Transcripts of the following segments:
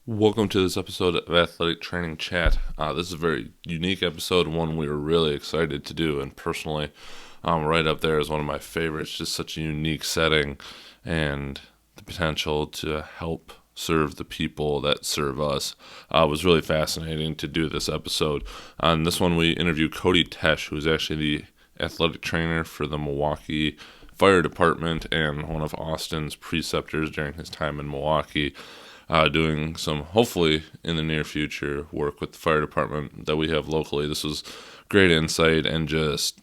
Welcome to this episode of Athletic Training Chat. This is a very unique episode, one we were really excited to do, and personally, right up there is one of my favorites. Just such a unique setting, and the potential to help serve the people that serve us was really fascinating to do this episode. On this one, we interviewed Cody Tesch, who is actually the athletic trainer for the Milwaukee Fire Department and one of Austin's preceptors during his time in Milwaukee. Doing some, hopefully in the near future, work with the fire department that we have locally. This was great insight and just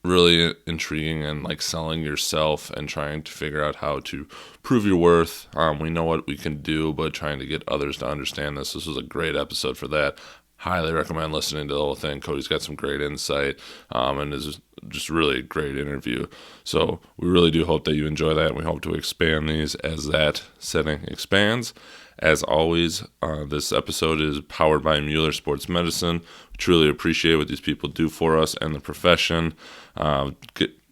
really intriguing, and like selling yourself and trying to figure out how to prove your worth. We know what we can do, but trying to get others to understand this. This was a great episode for that. Highly recommend listening to the whole thing. Cody's got some great insight, and is just really a great interview. So we really do hope that you enjoy that, and we hope to expand these as that setting expands. As always, this episode is powered by Mueller Sports Medicine. We truly appreciate what these people do for us and the profession.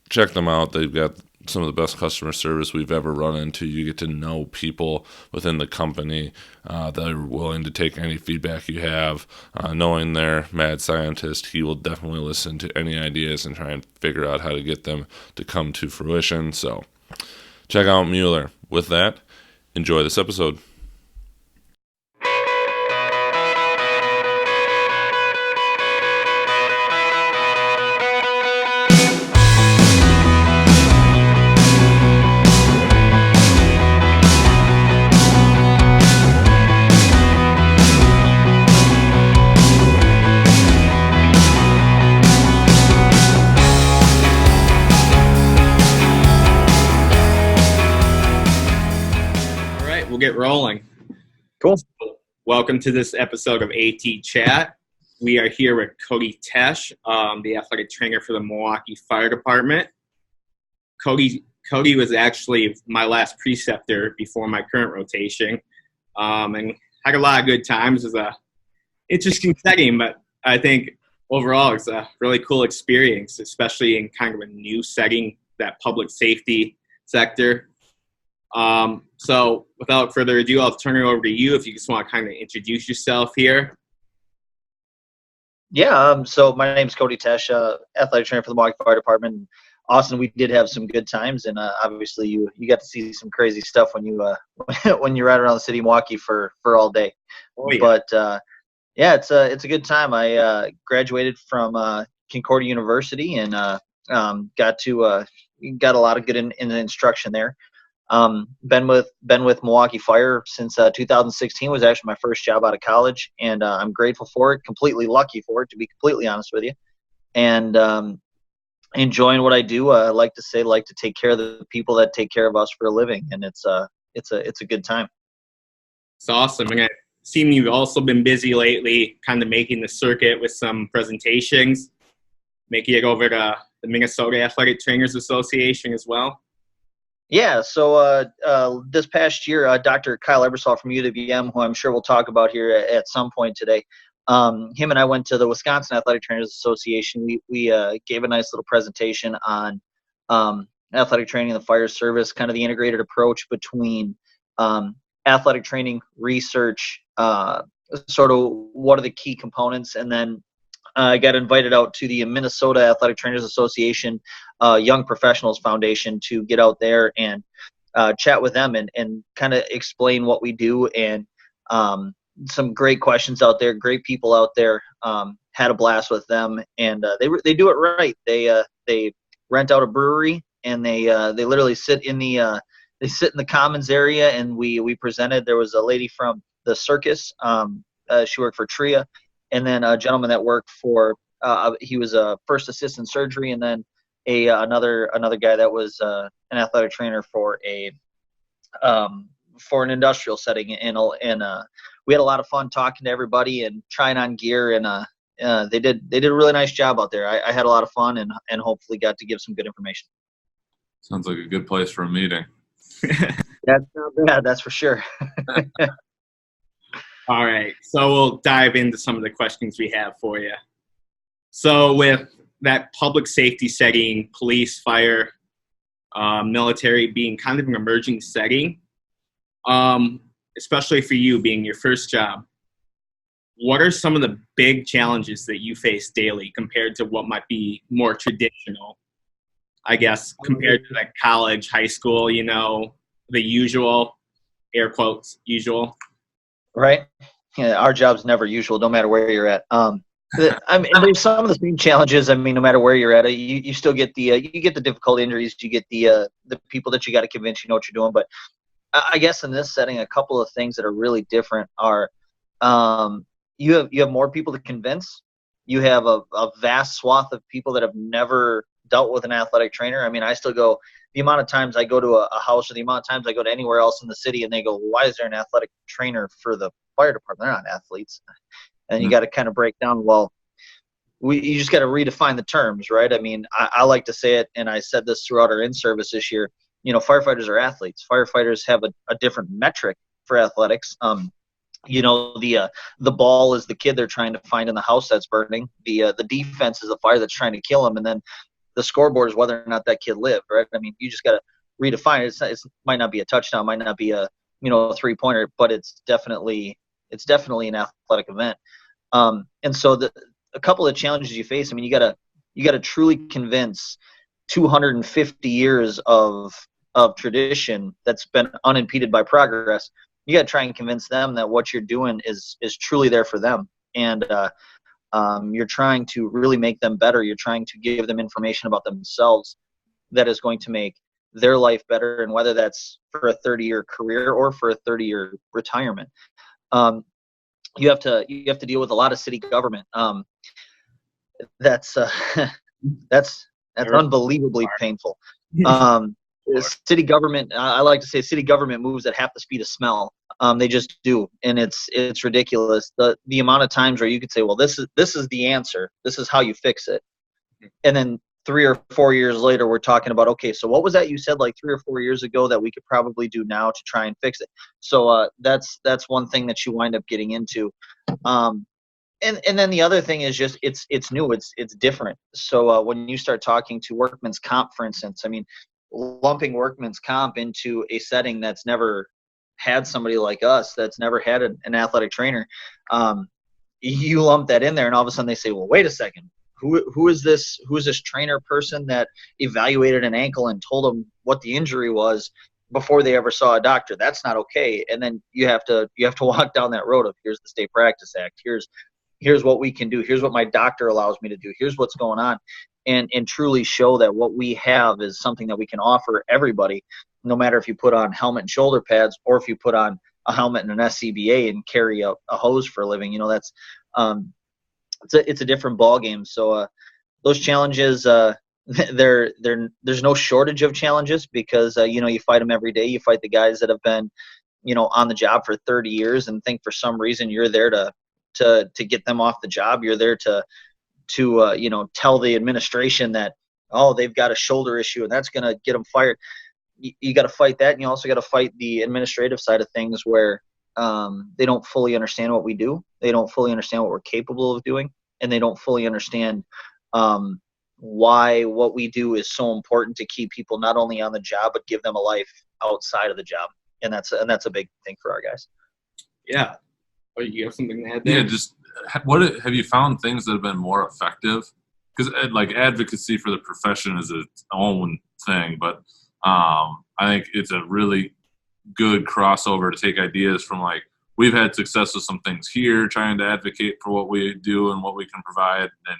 Check them out. They've got some of the best customer service we've ever run into. You get to know people within the company that are willing to take any feedback you have. Knowing they're mad scientist, he will definitely listen to any ideas and try and figure out how to get them to come to fruition. So check out Mueller. With that, enjoy this episode. We'll get rolling. Cool. Welcome to this episode of AT Chat. We are here with Cody Tesch, the athletic trainer for the Milwaukee Fire Department. Cody was actually my last preceptor before my current rotation, and had a lot of good times. It was a interesting setting, but I think overall it's a really cool experience, especially in kind of a new setting, that public safety sector. So without further ado, I'll turn it over to you if you just want to kind of introduce yourself here. Yeah, so my name's Cody Tesch, athletic trainer for the Milwaukee Fire Department. Austin, we did have some good times, and obviously you got to see some crazy stuff when you when you ride around the city of Milwaukee for all day. Oh, yeah. But yeah, it's a good time. I graduated from Concordia University and got a lot of good in the instruction there. Been with Milwaukee Fire since 2016 was actually my first job out of college, and I'm grateful for it, completely lucky for it, to be completely honest with you, and enjoying what I do. I like to take care of the people that take care of us for a living, and it's a good time. It's awesome. And I've seen you've also been busy lately, kind of making the circuit with some presentations, making it over to the Minnesota Athletic Trainers Association as well. Yeah, so this past year, Dr. Kyle Ebersol from UWM, who I'm sure we'll talk about here at some point today, him and I went to the Wisconsin Athletic Trainers Association. We gave a nice little presentation on athletic training and the fire service, kind of the integrated approach between athletic training, research, sort of what are the key components, and then I got invited out to the Minnesota Athletic Trainers Association Young Professionals Foundation to get out there and chat with them and kind of explain what we do, and some great questions out there, great people out there. Had a blast with them, and they do it right. They rent out a brewery, and they literally sit in the commons area, and we presented. There was a lady from the circus. She worked for TRIA. And then a gentleman that worked for he was a first assistant surgery, and then another guy that was an athletic trainer for an industrial setting. And we had a lot of fun talking to everybody and trying on gear, and they did a really nice job out there. I had a lot of fun and hopefully got to give some good information. Sounds like a good place for a meeting. That's not bad, that's for sure. All right, so we'll dive into some of the questions we have for you. So with that public safety setting, police, fire, military being kind of an emerging setting, especially for you being your first job, what are some of the big challenges that you face daily compared to what might be more traditional, I guess, compared to like college, high school, the usual, air quotes, usual? Right? Yeah, our job's never usual, no matter where you're at. I mean, there's some of the same challenges. I mean, no matter where you're at, you still get the difficult injuries. You get the people that you got to convince you know what you're doing. But I guess in this setting, a couple of things that are really different are you have more people to convince. You have a vast swath of people that have never dealt with an athletic trainer. I mean, I still go, the amount of times I go to a house or the amount of times I go to anywhere else in the city and they go, why is there an athletic trainer for the fire department? They're not athletes. And you got to kind of break down, well, you just got to redefine the terms, right? I mean, I like to say it, and I said this throughout our in-service this year, firefighters are athletes. Firefighters have a different metric for athletics. The ball is the kid they're trying to find in the house that's burning. The defense is the fire that's trying to kill them, and then the scoreboard is whether or not that kid lived, right? I mean, you just got to redefine it. It might not be a touchdown, might not be a three-pointer, but it's definitely an athletic event. And so a couple of challenges you face. I mean, you gotta truly convince 250 years of tradition that's been unimpeded by progress. You got to try and convince them that what you're doing is truly there for them, and you're trying to really make them better. You're trying to give them information about themselves that is going to make their life better, and whether that's for a 30-year career or for a 30-year retirement. You have to deal with a lot of city government. That's unbelievably painful. City government, I like to say, city government moves at half the speed of smell. They just do, and it's ridiculous. The amount of times where you could say, well, this is the answer. This is how you fix it, and then 3 or 4 years later, we're talking about, okay, so what was that you said like 3 or 4 years ago that we could probably do now to try and fix it? So that's one thing that you wind up getting into. And then the other thing is just it's new, it's different. So when you start talking to workman's comp, for instance, I mean, lumping workman's comp into a setting that's never had somebody like us, that's never had an athletic trainer, you lump that in there, and all of a sudden they say, well, wait a second. Who is this trainer person that evaluated an ankle and told them what the injury was before they ever saw a doctor? That's not okay. And then you have to walk down that road of, here's the State Practice Act. Here's what we can do. Here's what my doctor allows me to do. Here's what's going on, and truly show that what we have is something that we can offer everybody, no matter if you put on helmet and shoulder pads or if you put on a helmet and an SCBA and carry a hose for a living. That's it's a different ball game. So those challenges, there's no shortage of challenges, because you fight them every day. You fight the guys that have been on the job for 30 years and think for some reason you're there to get them off the job. You're there to tell the administration that, oh, they've got a shoulder issue and that's going to get them fired. You got to fight that, and you also got to fight the administrative side of things where they don't fully understand what we do. They don't fully understand what we're capable of doing, and they don't fully understand why what we do is so important to keep people not only on the job but give them a life outside of the job. And that's a big thing for our guys. Yeah. Oh, you have something to add there? Yeah, just what have you found things that have been more effective? Because like advocacy for the profession is its own thing, but I think it's a really good crossover to take ideas from, like, we've had success with some things here trying to advocate for what we do and what we can provide, and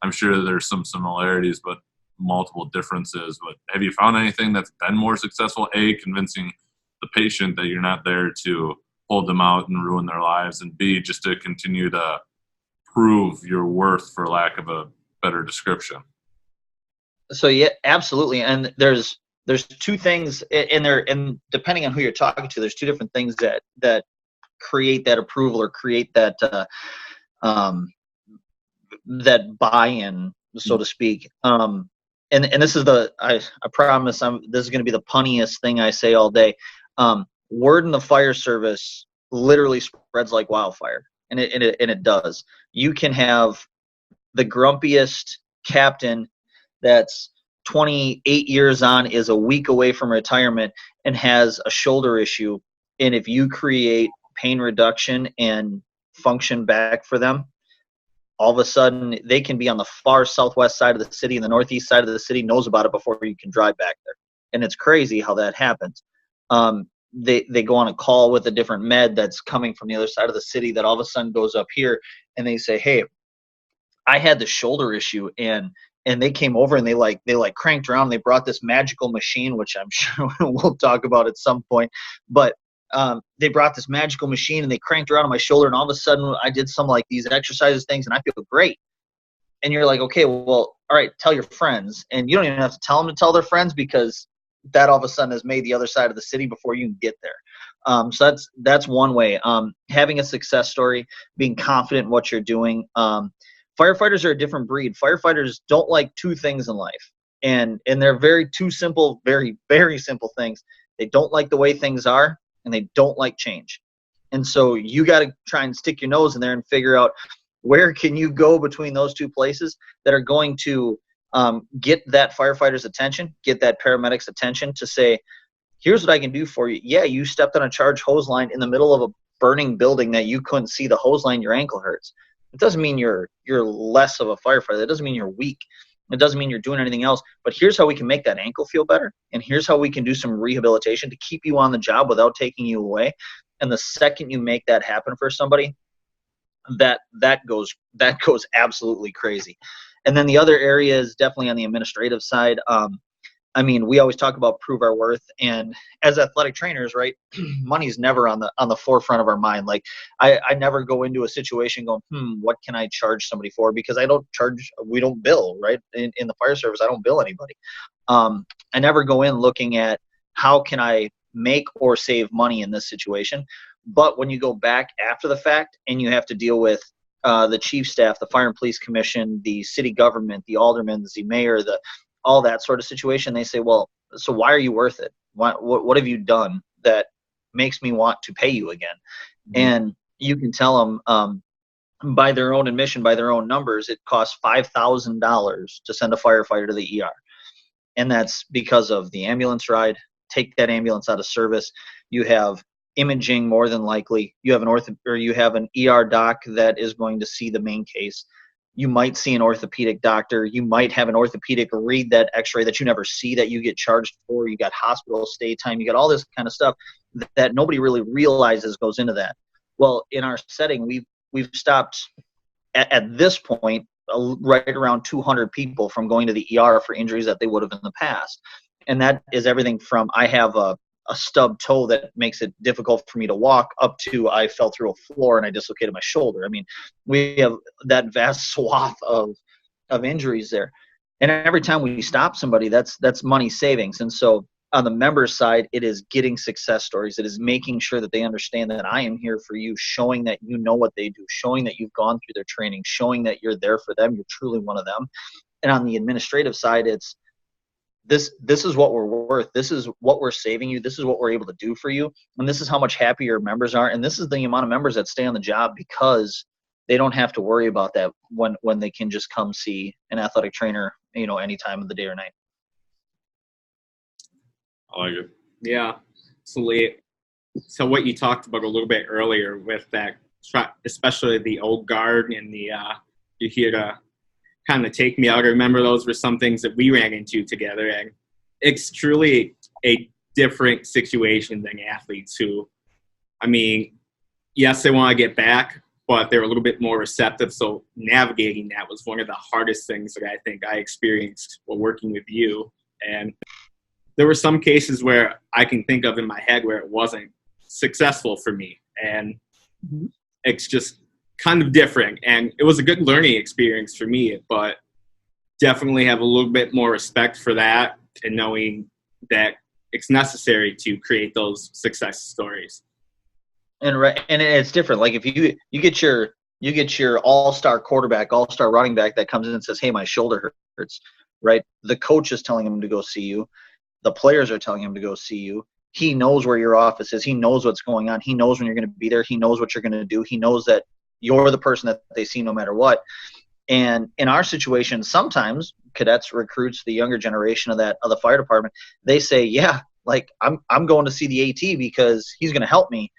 I'm sure there's some similarities but multiple differences. But have you found anything that's been more successful, convincing the patient that you're not there to hold them out and ruin their lives, and B, just to continue to prove your worth, for lack of a better description? So yeah, absolutely. And there's two things in there, and depending on who you're talking to, there's two different things that create that approval or create that that buy-in, so to speak. And this is I promise this is going to be the punniest thing I say all day. Word in the fire service literally spreads like wildfire, and it does. You can have the grumpiest captain that's 28 years on, is a week away from retirement, and has a shoulder issue, And if you create pain reduction and function back for them, all of a sudden they can be on the far southwest side of the city, and the northeast side of the city knows about it before you can drive back there. And it's crazy how that happens. They go on a call with a different med that's coming from the other side of the city that all of a sudden goes up here, and they say, hey, I had the shoulder issue, and they came over and they cranked around. And they brought this magical machine, which I'm sure we'll talk about at some point. But they brought this magical machine and they cranked around on my shoulder, and all of a sudden I did some like these exercises things, and I feel great. And you're like, okay, well, all right, tell your friends. And you don't even have to tell them to tell their friends, because that all of a sudden has made the other side of the city before you can get there. So that's one way. Having a success story, being confident in what you're doing. Firefighters are a different breed. Firefighters don't like two things in life, and they're very two simple, very, very simple things. They don't like the way things are, and they don't like change. And so you got to try and stick your nose in there and figure out where can you go between those two places that are going to get that firefighter's attention, get that paramedic's attention to say, here's what I can do for you. Yeah, you stepped on a charged hose line in the middle of a burning building that you couldn't see the hose line, your ankle hurts. It doesn't mean you're less of a firefighter. It doesn't mean you're weak. It doesn't mean you're doing anything else. But here's how we can make that ankle feel better, and here's how we can do some rehabilitation to keep you on the job without taking you away. And the second you make that happen for somebody, that goes absolutely crazy. And then the other area is definitely on the administrative side. I mean, we always talk about prove our worth, and as athletic trainers, right, money's never on the forefront of our mind. Like I never go into a situation going, what can I charge somebody for? Because we don't bill, right? In the fire service, I don't bill anybody. I never go in looking at how can I make or save money in this situation. But when you go back after the fact and you have to deal with the chief staff, the fire and police commission, the city government, the aldermen, the mayor, all that sort of situation, they say, well, so why are you worth it? What have you done that makes me want to pay you again? Mm-hmm. And you can tell them by their own admission, by their own numbers, it costs $5,000 to send a firefighter to the ER. And that's because of the ambulance ride, take that ambulance out of service. You have imaging, more than likely. You have an ER doc that is going to see the main case. You might see an orthopedic doctor. You might have an orthopedic read that x-ray that you never see that you get charged for. You got hospital stay time. You got all this kind of stuff that nobody really realizes goes into that. Well, in our setting, we've stopped at this point right around 200 people from going to the ER for injuries that they would have in the past. And that is everything from I have a stub toe that makes it difficult for me to walk up to I fell through a floor and I dislocated my shoulder. I mean, we have that vast swath of injuries there. And every time we stop somebody, that's money savings. And so on the members side, it is getting success stories. It is making sure that they understand that I am here for you, showing that you know what they do, showing that you've gone through their training, showing that you're there for them. You're truly one of them. And on the administrative side, it's this is what we're worth. This is what we're saving you. This is what we're able to do for you. And this is how much happier members are. And this is the amount of members that stay on the job because they don't have to worry about that when they can just come see an athletic trainer, any time of the day or night. I like it. Yeah. So what you talked about a little bit earlier with that, especially the old guard and the you're here to kind of take me out. I remember those were some things that we ran into together, and it's truly a different situation than athletes who, I mean, yes, they want to get back, but they're a little bit more receptive. So navigating that was one of the hardest things that I think I experienced while working with you. And there were some cases where I can think of in my head where it wasn't successful for me. And it's just kind of different. And it was a good learning experience for me, but definitely have a little bit more respect for that and knowing that it's necessary to create those success stories. And it's different. Like if you get your all-star quarterback, all-star running back that comes in and says, hey, my shoulder hurts, right? The coach is telling him to go see you. The players are telling him to go see you. He knows where your office is. He knows what's going on. He knows when you're going to be there. He knows what you're going to do. He knows that you're the person that they see no matter what. And in our situation, sometimes cadets, recruits, the younger generation of the fire department, they say, yeah, Like I'm going to see the AT because he's going to help me.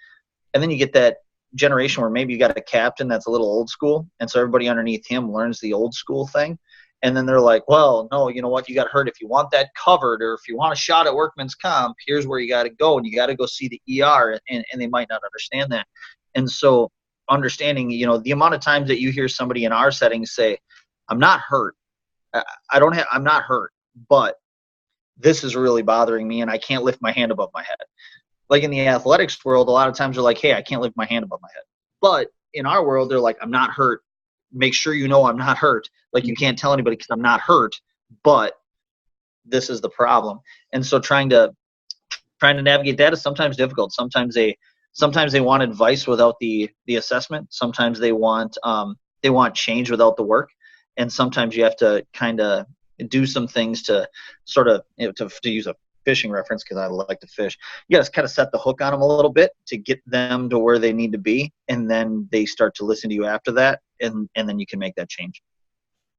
And then you get that generation where maybe you got a captain that's a little old school, and so everybody underneath him learns the old school thing. And then they're like, well, no, you know what? You got hurt. If you want that covered, or if you want a shot at workman's comp, here's where you got to go, and you got to go see the ER. And they might not understand that. And so understanding, the amount of times that you hear somebody in our settings say, I'm not hurt. I'm not hurt, but this is really bothering me, and I can't lift my hand above my head. Like in the athletics world, a lot of times they're like, hey, I can't lift my hand above my head. But in our world, they're like, I'm not hurt. Make sure you know I'm not hurt. Like, you can't tell anybody because I'm not hurt, but this is the problem. And so trying to navigate that is sometimes difficult. Sometimes they want advice without the assessment. Sometimes they want change without the work. And sometimes you have to kind of do some things to sort of, to use a fishing reference, because I like to fish. You got to kind of set the hook on them a little bit to get them to where they need to be, and then they start to listen to you after that, and then you can make that change.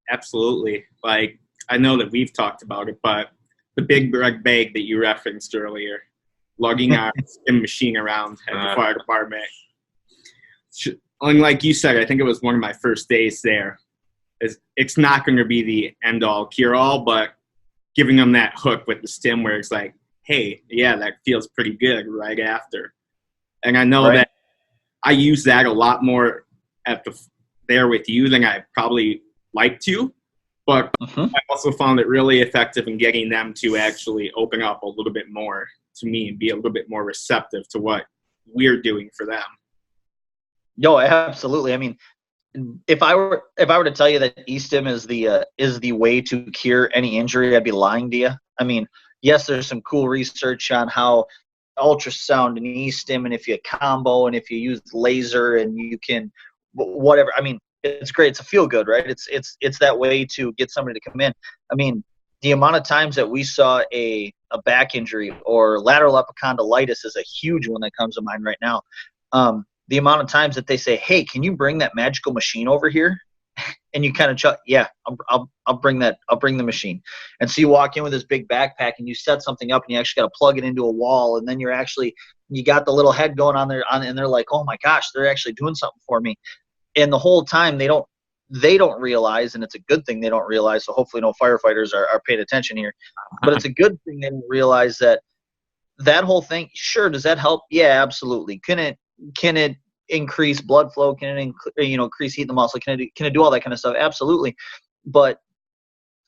Absolutely. Like, I know that we've talked about it, but the big red bag that you referenced earlier, lugging our skim machine around at the fire department. And like you said, I think it was one of my first days there. It's not going to be the end-all, cure-all, but giving them that hook with the stim where it's like, hey, yeah, that feels pretty good right after. And I know that I use that a lot more there with you than I probably like to, but I also found it really effective in getting them to actually open up a little bit more to me and be a little bit more receptive to what we're doing for them. Yo, absolutely. I mean, if I were to tell you that E-stim is the way to cure any injury, I'd be lying to you. I mean, yes, there's some cool research on how ultrasound and E-stim, and if you combo, and if you use laser, and you can whatever. I mean, it's great. It's a feel good, right? It's that way to get somebody to come in. I mean, the amount of times that we saw a back injury or lateral epicondylitis is a huge one that comes to mind right now. The amount of times that they say, hey, can you bring that magical machine over here? And you kind of chuck, yeah, I'll bring that. I'll bring the machine. And so you walk in with this big backpack and you set something up and you actually got to plug it into a wall. And then you got the little head going on there, and they're like, oh my gosh, they're actually doing something for me. And the whole time they don't realize, and it's a good thing they don't realize. So hopefully no firefighters are paying attention here, but it's a good thing they don't realize that whole thing. Sure. Does that help? Yeah, absolutely. Can it increase blood flow? Can it increase heat in the muscle? Can it do all that kind of stuff? Absolutely. But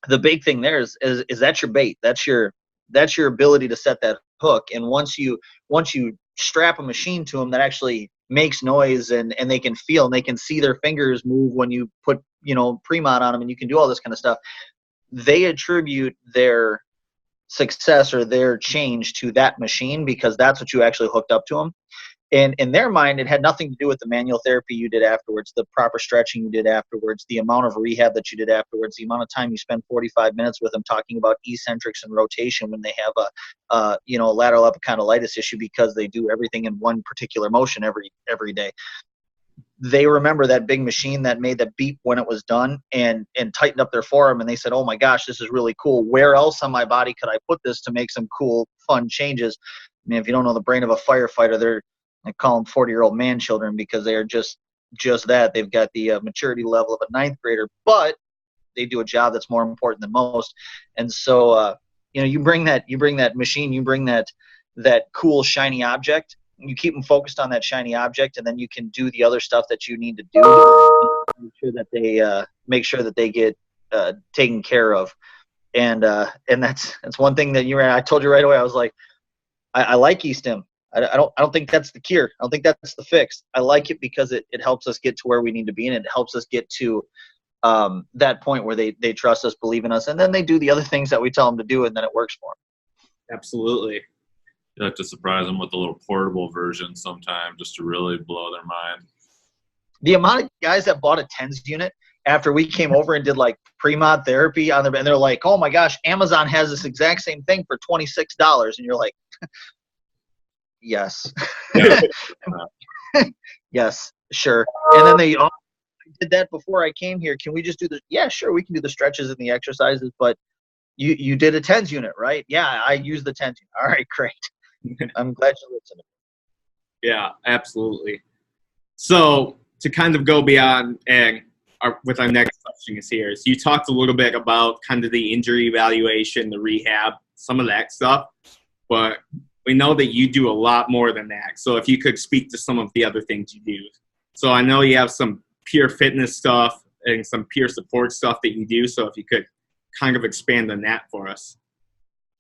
the big thing there is that's your bait. That's your ability to set that hook. And once you strap a machine to them that actually makes noise, and they can feel, and they can see their fingers move when you put Premod on them, and you can do all this kind of stuff, they attribute their success or their change to that machine because that's what you actually hooked up to them. And in their mind, it had nothing to do with the manual therapy you did afterwards, the proper stretching you did afterwards, the amount of rehab that you did afterwards, the amount of time you spend 45 minutes with them talking about eccentrics and rotation when they have a lateral epicondylitis issue because they do everything in one particular motion every day. They remember that big machine that made that beep when it was done and tightened up their forearm, and they said, oh my gosh, this is really cool. Where else on my body could I put this to make some cool, fun changes? I mean, if you don't know the brain of a firefighter, I call them 40-year-old man children because they are just that. They've got the maturity level of a ninth grader, but they do a job that's more important than most. And so, you bring that machine, you bring that cool shiny object, you keep them focused on that shiny object, and then you can do the other stuff that you need to do to make sure that they get taken care of. And that's one thing that I told you right away. I was like, I like E-stim. I don't think that's the cure. I don't think that's the fix. I like it because it helps us get to where we need to be, and it helps us get to that point where they trust us, believe in us, and then they do the other things that we tell them to do, and then it works for them. Absolutely. You have to surprise them with a little portable version sometime just to really blow their mind. The amount of guys that bought a TENS unit after we came over and did like Premod therapy on and they're like, oh my gosh, Amazon has this exact same thing for $26. And you're like, yes. Yes, sure. And then they did that before I came here. Can we just do the? Yeah, sure, we can do the stretches and the exercises, but You did a TENS unit, right? Yeah, I use the TENS unit. All right, great. I'm glad you listened. Yeah, absolutely. So to kind of go beyond and with our next question is here. So you talked a little bit about kind of the injury evaluation, the rehab, some of that stuff, but we know that you do a lot more than that. So if you could speak to some of the other things you do. So I know you have some peer fitness stuff and some peer support stuff that you do. So if you could kind of expand on that for us.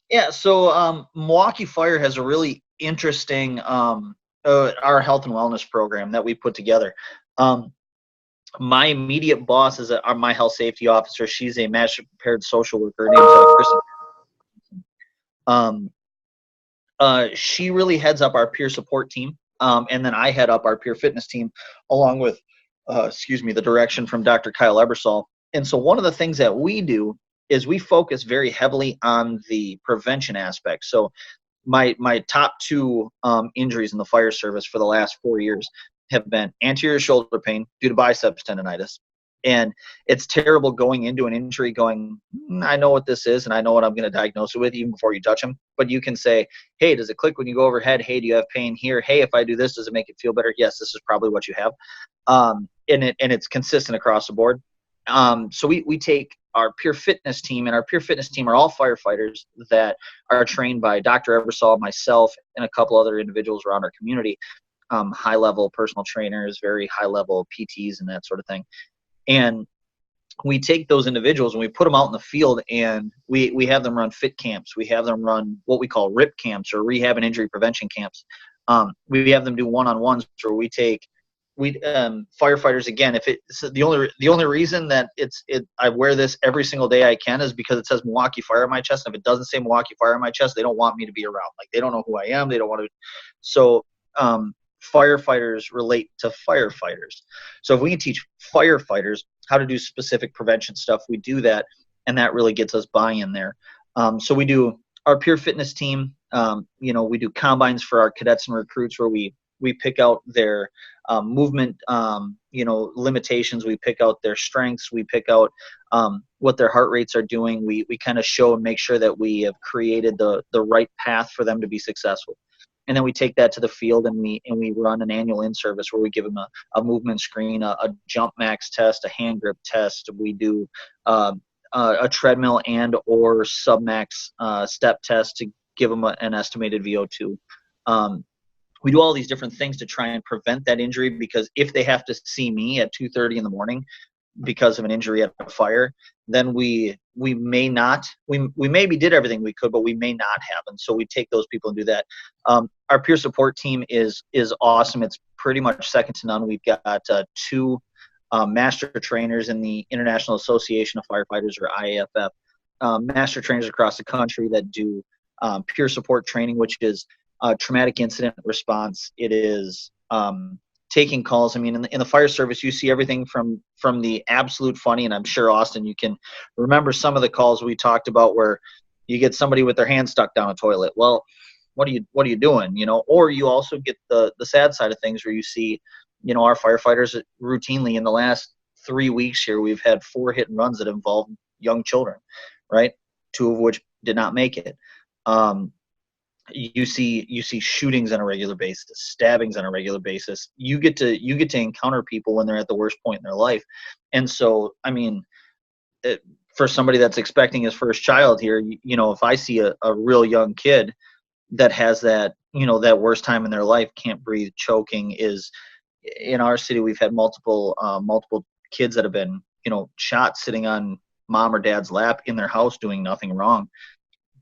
Yeah, so Milwaukee Fire has a really interesting our health and wellness program that we put together. My immediate boss is my health safety officer. She's a master prepared social worker. Her name's Kristen. She really heads up our peer support team, and then I head up our peer fitness team, along with, the direction from Dr. Kyle Ebersol. And so one of the things that we do is we focus very heavily on the prevention aspect. So my top two injuries in the fire service for the last 4 years have been anterior shoulder pain due to biceps tendonitis. And it's terrible going into an injury going, I know what this is and I know what I'm going to diagnose it with even before you touch them. But you can say, hey, does it click when you go overhead? Hey, do you have pain here? Hey, if I do this, does it make it feel better? Yes, this is probably what you have. And it's consistent across the board. So we take our peer fitness team, and our peer fitness team are all firefighters that are trained by Dr. Ebersol, myself, and a couple other individuals around our community, high-level personal trainers, very high-level PTs, and that sort of thing. And we take those individuals and we put them out in the field, and we have them run fit camps. We have them run what we call RIP camps, or rehab and injury prevention camps. We have them do one-on-ones where we take firefighters. Again, if it's the only reason that I wear this every single day I can is because it says Milwaukee Fire on my chest. And if it doesn't say Milwaukee Fire on my chest, they don't want me to be around. Like, they don't know who I am. They don't want to. So firefighters relate to firefighters. So if we can teach firefighters how to do specific prevention stuff, we do that, and that really gets us buy-in there. So we do our peer fitness team. We do combines for our cadets and recruits where we pick out their movement, limitations. We pick out their strengths. We pick out what their heart rates are doing. We kind of show and make sure that we have created the right path for them to be successful. And then we take that to the field, and we run an annual in-service where we give them a movement screen, a jump max test, a hand grip test. We do a treadmill and or submax step test to give them an estimated VO2. We do all these different things to try and prevent that injury, because if they have to see me at 2:30 in the morning because of an injury at a fire, then we maybe did everything we could, but we may not have. And so we take those people and do that. Our peer support team is awesome. It's pretty much second to none. We've got two master trainers in the International Association of Firefighters, or IAFF, master trainers across the country that do peer support training, which is traumatic incident response. It is taking calls. I mean, in the fire service, you see everything from the absolute funny, and I'm sure, Austin, you can remember some of the calls we talked about where you get somebody with their hand stuck down a toilet. Well, what are you doing? Or you also get the sad side of things where you see, our firefighters routinely in the last 3 weeks here, we've had 4 hit and runs that involve young children, right? 2 of which did not make it. You see shootings on a regular basis, stabbings on a regular basis. You get to encounter people when they're at the worst point in their life. And so, I mean, for somebody that's expecting his first child here, if I see a real young kid that has that, that worst time in their life, can't breathe, choking, is in our city, we've had multiple kids that have been, shot sitting on mom or dad's lap in their house doing nothing wrong,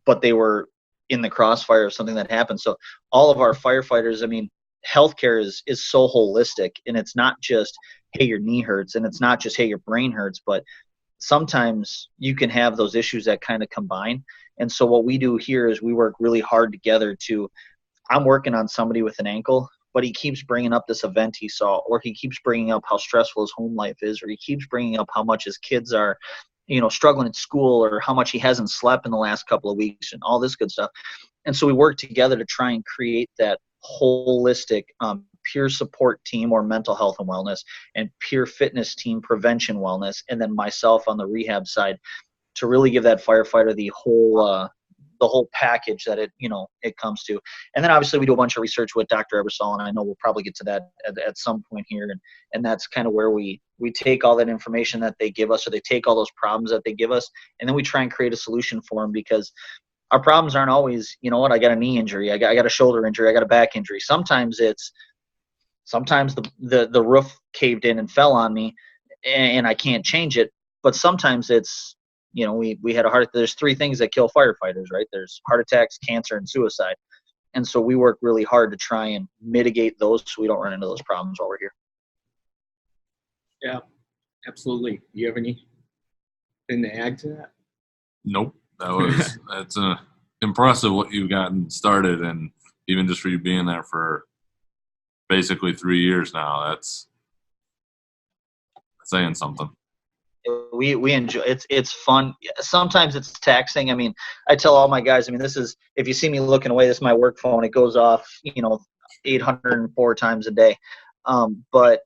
but they were in the crossfire of something that happened. So all of our firefighters, I mean, healthcare is so holistic, and it's not just, hey, your knee hurts, and it's not just, hey, your brain hurts, but sometimes you can have those issues that kind of combine. And so what we do here is we work really hard together I'm working on somebody with an ankle, but he keeps bringing up this event he saw, or he keeps bringing up how stressful his home life is, or he keeps bringing up how much his kids are struggling at school, or how much he hasn't slept in the last couple of weeks, and all this good stuff. And so we work together to try and create that holistic peer support team, or mental health and wellness, and peer fitness team, prevention wellness, and then myself on the rehab side, to really give that firefighter the whole package that it comes to. And then obviously we do a bunch of research with Dr. Ebersol, and I know we'll probably get to that at some point here. And that's kind of where we take all that information that they give us, or they take all those problems that they give us, and then we try and create a solution for them, because our problems aren't always, I got a knee injury, I got a shoulder injury, I got a back injury. Sometimes the roof caved in and fell on me and I can't change it. But sometimes it's, we had there's 3 things that kill firefighters, right? There's heart attacks, cancer, and suicide. And so we work really hard to try and mitigate those so we don't run into those problems while we're here. Yeah, absolutely. Do you have anything to add to that? Nope. That's impressive what you've gotten started, and even just for you being there for basically 3 years now, that's saying something. We enjoy it's fun. Sometimes it's taxing. I mean, I tell all my guys, this is, if you see me looking away, this is my work phone. It goes off 804 times a day. But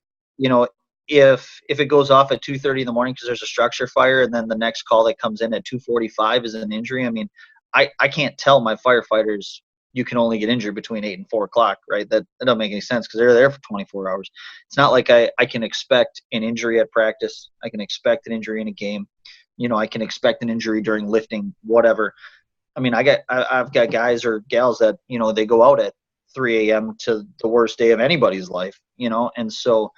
if it goes off at 2:30 in the morning because there's a structure fire, and then the next call that comes in at 2:45 is an injury, I can't tell my firefighters you can only get injured between 8 and 4 o'clock, right? That doesn't make any sense, because they're there for 24 hours. It's not like I can expect an injury at practice. I can expect an injury in a game. I can expect an injury during lifting, whatever. I've got guys or gals that, they go out at 3 a.m. to the worst day of anybody's life, and so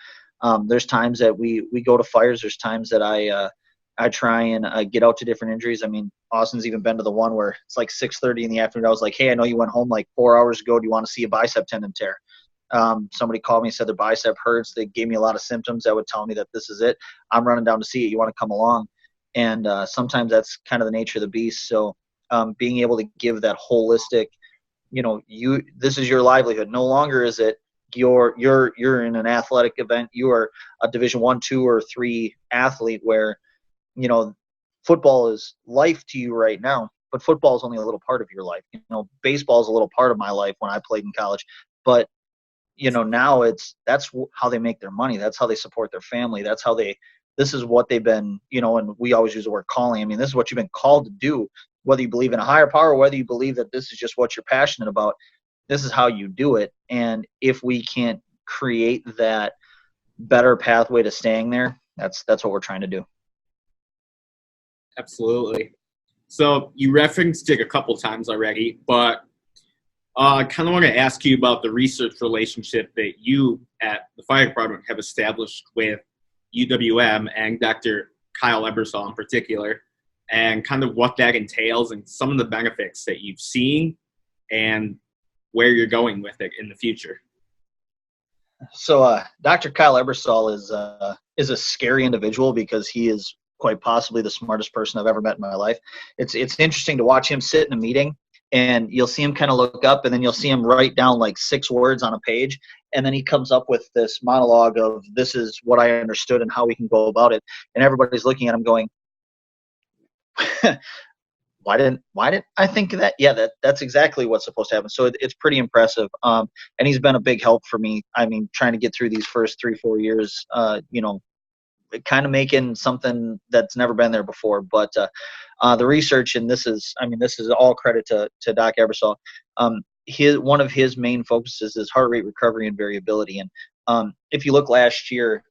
there's times that we go to fires. There's times that I try and get out to different injuries. Austin's even been to the one where it's like 6:30 in the afternoon. I was like, hey, I know you went home like 4 hours ago. Do you want to see a bicep tendon tear? Somebody called me and said their bicep hurts. They gave me a lot of symptoms that would tell me that this is it. I'm running down to see it. You want to come along? And sometimes that's kind of the nature of the beast. So being able to give that holistic, this is your livelihood. No longer is it you're in an athletic event. You are a Division 1, 2, or 3 athlete where, football is life to you right now, but football is only a little part of your life. Baseball is a little part of my life when I played in college, but now that's how they make their money. That's how they support their family. This is what they've been, and we always use the word calling. This is what you've been called to do, whether you believe in a higher power, or whether you believe that this is just what you're passionate about. This is how you do it. And if we can't create that better pathway to staying there, that's what we're trying to do. Absolutely. So you referenced it a couple times already, but I kind of want to ask you about the research relationship that you at the fire department have established with UWM and Dr. Kyle Ebersol in particular, and kind of what that entails and some of the benefits that you've seen and where you're going with it in the future. So Dr. Kyle Ebersol is a scary individual, because he is quite possibly the smartest person I've ever met in my life. It's interesting to watch him sit in a meeting, and you'll see him kind of look up, and then you'll see him write down like 6 words on a page, and then he comes up with this monologue of, this is what I understood and how we can go about it. And everybody's looking at him going, why didn't I think of that? Yeah, that's exactly what's supposed to happen. So it's pretty impressive. And he's been a big help for me. Trying to get through these first 3-4 years, kind of making something that's never been there before. But the research, and this is all credit to Doc Ebersol. One of his main focuses is heart rate recovery and variability. And if you look last year,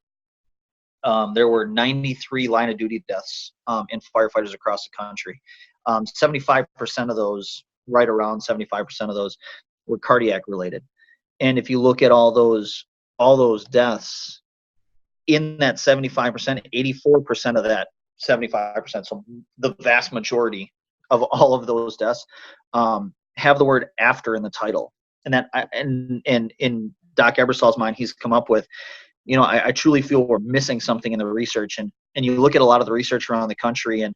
there were 93 line of duty deaths in firefighters across the country. 75% of those, right around 75% of those, were cardiac related. And if you look at all those deaths, in that 75%, 84% of that 75%, so the vast majority of all of those deaths, have the word after in the title. And that, and in Doc Ebersol's mind, he's come up with, I truly feel we're missing something in the research. And you look at a lot of the research around the country, and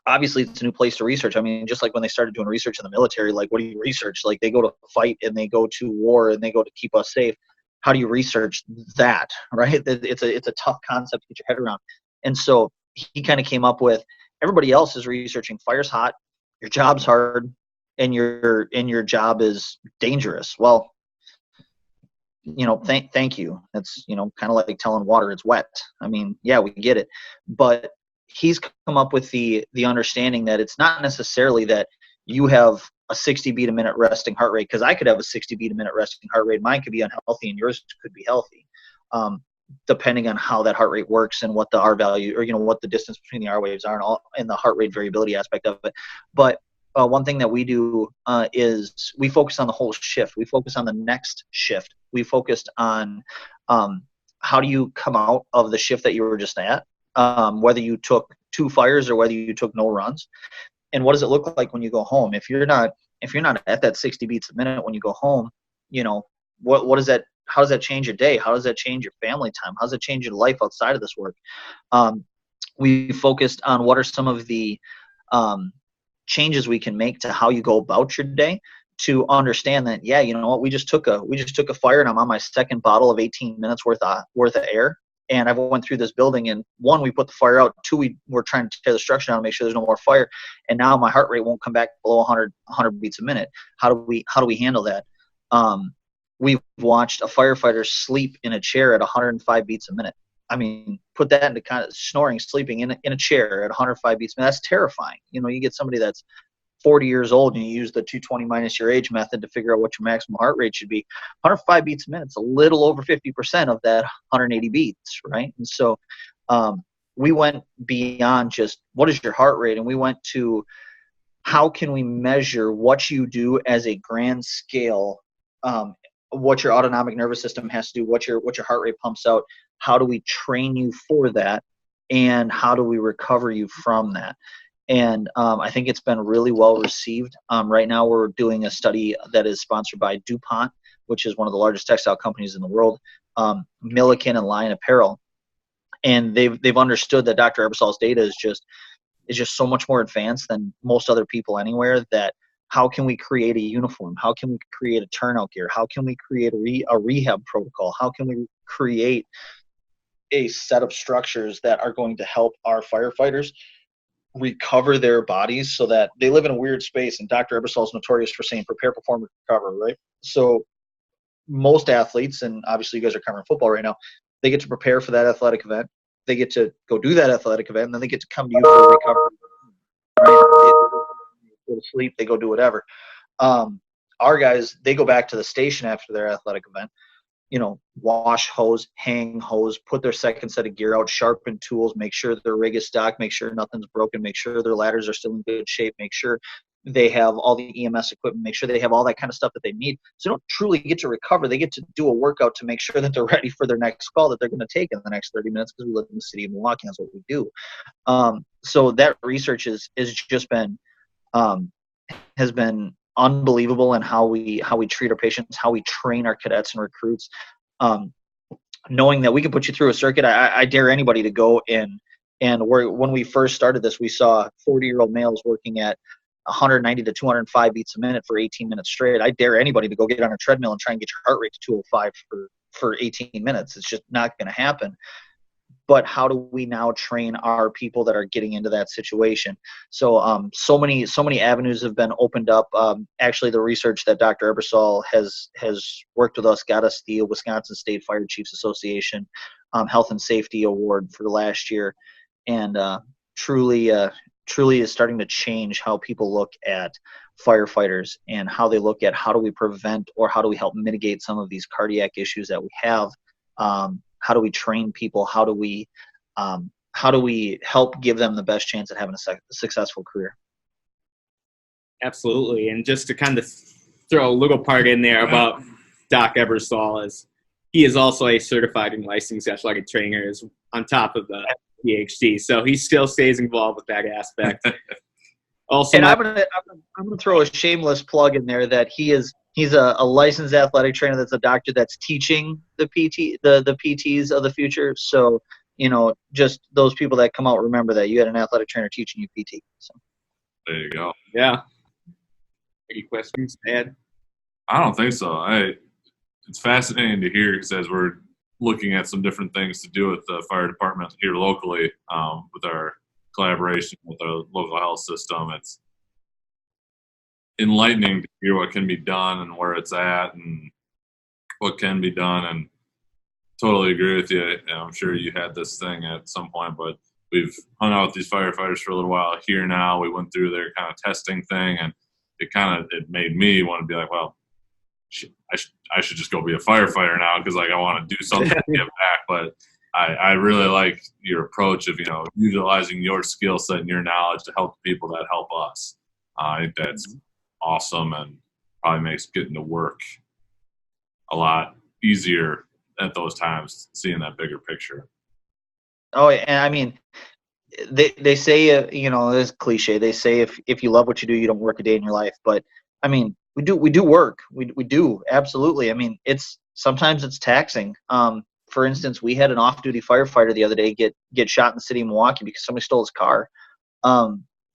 obviously it's a new place to research. Just like when they started doing research in the military, like, what do you research? Like, they go to fight and they go to war and they go to keep us safe. How do you research that, right? It's a tough concept to get your head around. And so he kind of came up with, everybody else is researching fire's hot, your job's hard, and your job is dangerous. Well, thank you. That's, kind of like telling water it's wet. Yeah, we get it. But he's come up with the understanding that it's not necessarily that you have a 60 beat a minute resting heart rate, because I could have a 60 beat a minute resting heart rate. Mine could be unhealthy and yours could be healthy, depending on how that heart rate works and what the R value, or what the distance between the R waves are, and the heart rate variability aspect of it. But one thing that we do is we focus on the whole shift. We focus on the next shift. We focused on how do you come out of the shift that you were just at, whether you took 2 fires or whether you took no runs, and what does it look like when you go home? If you're not at that 60 beats a minute when you go home, what does that? How does that change your day? How does that change your family time? How does it change your life outside of this work? We focused on what are some of the changes we can make to how you go about your day, to understand that, yeah, you know what, we just took a fire and I'm on my second bottle of 18 minutes worth of air, and I went through this building, and 1, we put the fire out, 2, we were trying to tear the structure down to make sure there's no more fire, and now my heart rate won't come back below 100 beats a minute. How do we handle that? We've watched a firefighter sleep in a chair at 105 beats a minute. I mean, put that into kind of snoring, sleeping in a chair at 105 beats a minute. That's terrifying. You get somebody that's 40 years old and you use the 220 minus your age method to figure out what your maximum heart rate should be. 105 beats a minute, it's a little over 50% of that 180 beats, right? And so we went beyond just what is your heart rate, and we went to how can we measure what you do as a grand scale, what your autonomic nervous system has to do, what your heart rate pumps out. How do we train you for that, and how do we recover you from that? And I think it's been really well received. Right now we're doing a study that is sponsored by DuPont, which is one of the largest textile companies in the world, Milliken and Lion Apparel, and they've understood that Dr. Ebersol's data is just so much more advanced than most other people anywhere. That how can we create a uniform? How can we create a turnout gear? How can we create a rehab protocol? How can we create a set of structures that are going to help our firefighters recover their bodies, so that they live in a weird space? And Dr. Ebersol is notorious for saying prepare, perform, recover, right? So most athletes, and obviously you guys are covering football right now, they get to prepare for that athletic event. They get to go do that athletic event, and then they get to come to you for recovery. Right? They go to sleep, they go do whatever. Our guys, they go back to the station after their athletic event, wash hose, hang hose, put their second set of gear out, sharpen tools, make sure their rig is stocked, make sure nothing's broken, make sure their ladders are still in good shape, make sure they have all the EMS equipment, make sure they have all that kind of stuff that they need. So they don't truly get to recover. They get to do a workout to make sure that they're ready for their next call that they're going to take in the next 30 minutes, because we live in the city of Milwaukee. That's what we do. So that research has just been has been unbelievable in how we treat our patients, how we train our cadets and recruits, knowing that we can put you through a circuit. I dare anybody to go in, and when we first started this, we saw 40-year-old males working at 190 to 205 beats a minute for 18 minutes straight. I dare anybody to go get on a treadmill and try and get your heart rate to 205 for 18 minutes. It's just not going to happen. But how do we now train our people that are getting into that situation? So so many avenues have been opened up. Actually, the research that Dr. Ebersol has worked with us got us the Wisconsin State Fire Chiefs Association Health and Safety Award for last year, and truly is starting to change how people look at firefighters and how they look at how do we prevent or how do we help mitigate some of these cardiac issues that we have. How do we train people? How do we help give them the best chance at having a successful career? Absolutely. And just to kind of throw a little part in there about Doc Ebersol, is he is also a certified and licensed athletic trainer, is on top of the PhD. So he still stays involved with that aspect. Also, and I'm gonna throw a shameless plug in there that he's a licensed athletic trainer. That's a doctor that's teaching the PTs of the future. So just those people that come out, remember that you had an athletic trainer teaching you PT. So there you go. Yeah. Any questions, Ed? I don't think so. It's fascinating to hear, because as we're looking at some different things to do with the fire department here locally, with our collaboration with our local health system, it's enlightening to hear what can be done and where it's at and what can be done. And totally agree with you. I'm sure you had this thing at some point, but we've hung out with these firefighters for a little while here now. We went through their kind of testing thing, and it made me want to be like, well, I should just go be a firefighter now because like I want to do something to give back. But I really like your approach of utilizing your skill set and your knowledge to help the people that help us. I think that's awesome and probably makes getting to work a lot easier at those times, seeing that bigger picture. Oh, and I mean, they say, this cliche. They say if you love what you do, you don't work a day in your life. But I mean, we do work. We do, absolutely. I mean, sometimes it's taxing. For instance, we had an off-duty firefighter the other day get shot in the city of Milwaukee because somebody stole his car.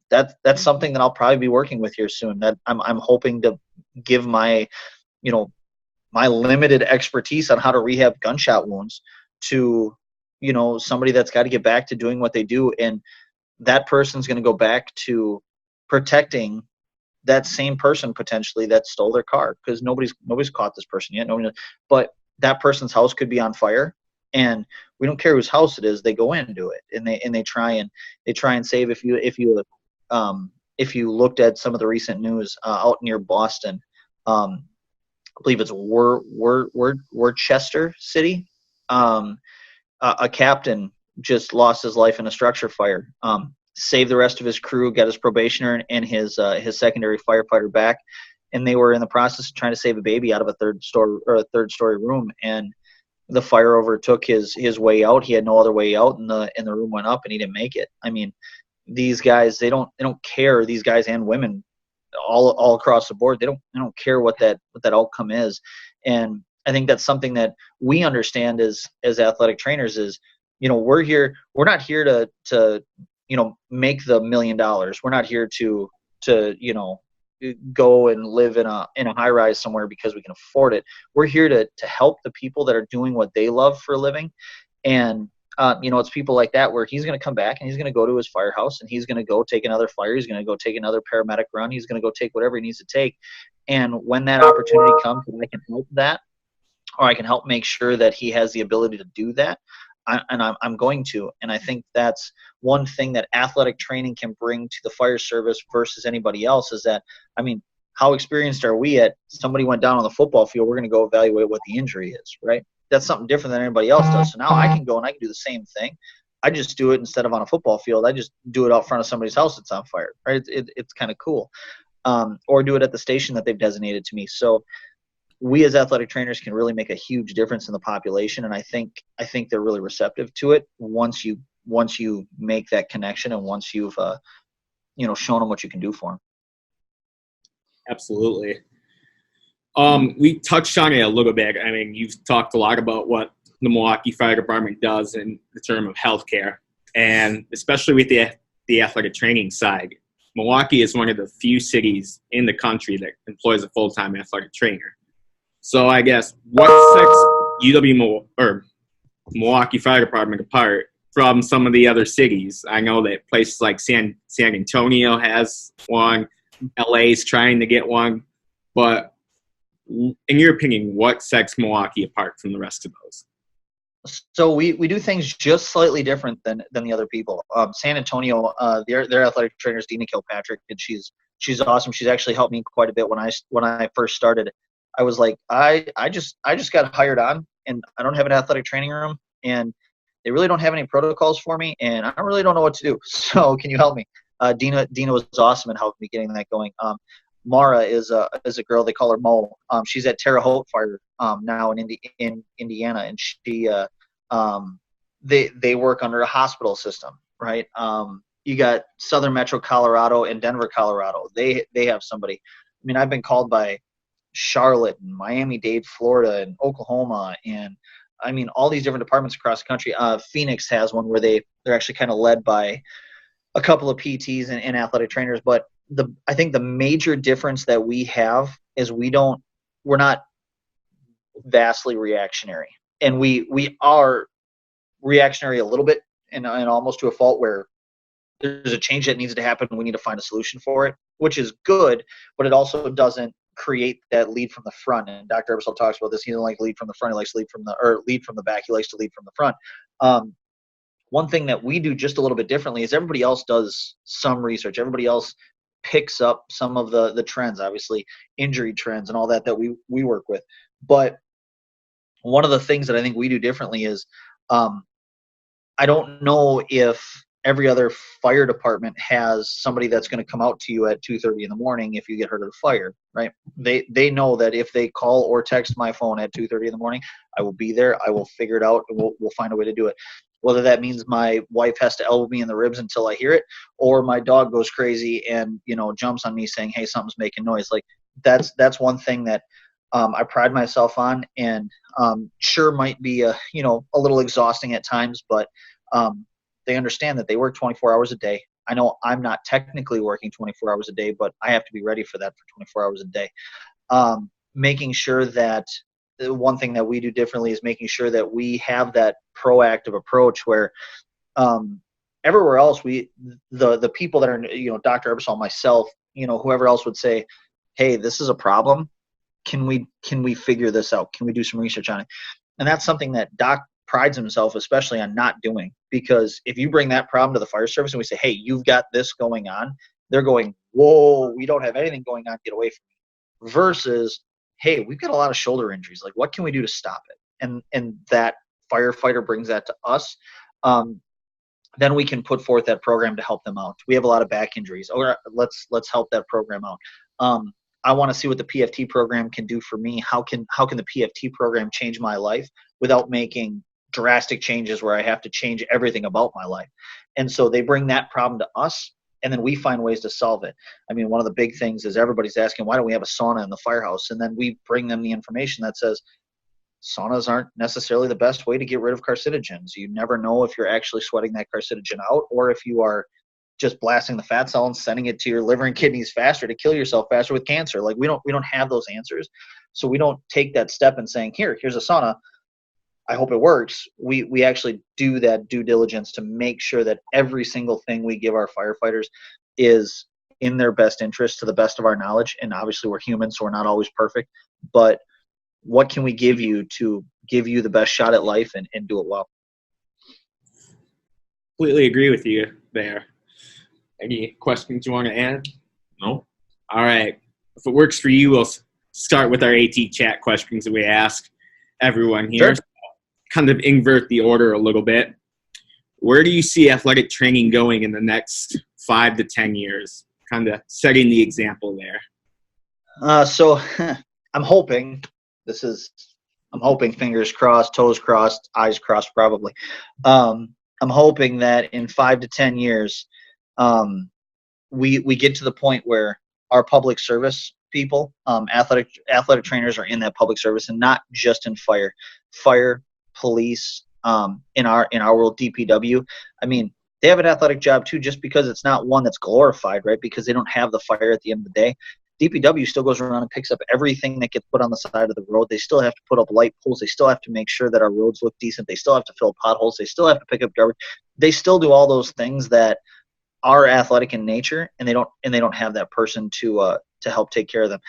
That's something that I'll probably be working with here soon. That I'm hoping to give my limited expertise on how to rehab gunshot wounds to somebody that's got to get back to doing what they do, and that person's going to go back to protecting that same person potentially that stole their car, because nobody's caught this person yet. But that person's house could be on fire, and we don't care whose house it is. They go in and do it, and they try and save. If you looked at some of the recent news out near Boston, I believe it's Worcester City. A captain just lost his life in a structure fire. Saved the rest of his crew, got his probationer and his secondary firefighter back, and they were in the process of trying to save a baby out of a third story room, and the fire overtook his way out. He had no other way out, and the room went up, and he didn't make it. I mean, these guys, they don't care. These guys and women, all across the board, they don't care what that outcome is. And I think that's something that we understand as athletic trainers is, we're not here to make the $1 million. We're not here to go and live in a high rise somewhere because we can afford it. We're here to help the people that are doing what they love for a living. And it's people like that where he's going to come back and he's going to go to his firehouse and he's going to go take another fire. He's going to go take another paramedic run. He's going to go take whatever he needs to take. And when that opportunity comes and I can help that, or I can help make sure that he has the ability to do that, I'm going to. And I think that's one thing that athletic training can bring to the fire service versus anybody else is that, I mean, how experienced are we at somebody went down on the football field, we're going to go evaluate what the injury is, right? That's something different than anybody else does. So now I can go and I can do the same thing. I just do it instead of on a football field. I just do it out front of somebody's house that's on fire, right? It's kind of cool. Or do it at the station that they've designated to me. So we as athletic trainers can really make a huge difference in the population, and I think they're really receptive to it once you make that connection and once you've shown them what you can do for them. Absolutely. We touched on it a little bit. I mean, you've talked a lot about what the Milwaukee Fire Department does in the term of healthcare, and especially with the athletic training side. Milwaukee is one of the few cities in the country that employs a full-time athletic trainer. So I guess what sets Milwaukee Fire Department apart from some of the other cities? I know that places like San Antonio has one, LA's trying to get one, but in your opinion, what sets Milwaukee apart from the rest of those? So we do things just slightly different than the other people. San Antonio, their athletic trainer is Dina Kilpatrick, and she's awesome. She's actually helped me quite a bit when I first started. I was like, I just got hired on, and I don't have an athletic training room, and they really don't have any protocols for me, and I really don't know what to do. So can you help me? Dina was awesome in helping me getting that going. Mara is a girl, they call her Mo. She's at Terre Haute Fire now in Indiana, and she they work under a hospital system, right? You got Southern Metro Colorado and Denver, Colorado. They have somebody. I mean, I've been called by Charlotte and Miami-Dade, Florida, and Oklahoma, and I mean all these different departments across the country. Phoenix has one where they're actually kind of led by a couple of PTs and athletic trainers. But I think the major difference that we have is we're not vastly reactionary, and we are reactionary a little bit and almost to a fault where there's a change that needs to happen and we need to find a solution for it, which is good, but it also doesn't create that lead from the front. And Dr. Ebersol talks about this. He doesn't like lead from the front. He likes lead from the back. He likes to lead from the front. one thing that we do just a little bit differently is everybody else does some research. Everybody else picks up some of the trends, obviously injury trends and all that we work with. But one of the things that I think we do differently is I don't know if every other fire department has somebody that's going to come out to you at 2:30 in the morning if you get hurt at a fire, right? They know that if they call or text my phone at 2:30 in the morning, I will be there. I will figure it out, and we'll find a way to do it. Whether that means my wife has to elbow me in the ribs until I hear it, or my dog goes crazy and jumps on me saying, "Hey, something's making noise." Like that's one thing that I pride myself on, and sure might be a little exhausting at times, but they understand that they work 24 hours a day. I know I'm not technically working 24 hours a day, but I have to be ready for that for 24 hours a day. Making sure that the one thing that we do differently is making sure that we have that proactive approach where everywhere else the people that are, Dr. Ebersol, myself, whoever else would say, "Hey, this is a problem. Can we figure this out? Can we do some research on it?" And that's something that Doc prides himself especially on not doing, because if you bring that problem to the fire service and we say, "Hey, you've got this going on," they're going, "Whoa, we don't have anything going on. Get away from me." Versus, "Hey, we've got a lot of shoulder injuries. Like, what can we do to stop it?" And that firefighter brings that to us. Then we can put forth that program to help them out. We have a lot of back injuries. Or let's help that program out. I want to see what the PFT program can do for me. How can the PFT program change my life without making drastic changes where I have to change everything about my life? And so they bring that problem to us, and then we find ways to solve it. I mean, one of the big things is everybody's asking, why don't we have a sauna in the firehouse? And then we bring them the information that says saunas aren't necessarily the best way to get rid of carcinogens. You never know if you're actually sweating that carcinogen out, or if you are just blasting the fat cell and sending it to your liver and kidneys faster to kill yourself faster with cancer. Like, we don't have those answers. So we don't take that step and saying, here's a sauna, I hope it works. We actually do that due diligence to make sure that every single thing we give our firefighters is in their best interest to the best of our knowledge. And obviously we're human, so we're not always perfect, but what can we give you to give you the best shot at life and do it well? Completely agree with you there. Any questions you want to add? No. All right. If it works for you, we'll start with our AT chat questions that we ask everyone here. Sure. So kind of invert the order a little bit. Where do you see athletic training going in the next 5 to 10 years? Kind of setting the example there. So I'm hoping, fingers crossed, toes crossed, eyes crossed probably. I'm hoping that in 5 to 10 years, we get to the point where our public service people, athletic trainers, are in that public service, and not just in fire, police, in our world, DPW. I mean, they have an athletic job too, just because it's not one that's glorified, right? Because they don't have the fire at the end of the day. DPW still goes around and picks up everything that gets put on the side of the road. They still have to put up light poles. They still have to make sure that our roads look decent. They still have to fill potholes. They still have to pick up garbage. They still do all those things that are athletic in nature, and they don't have that person to help take care of them.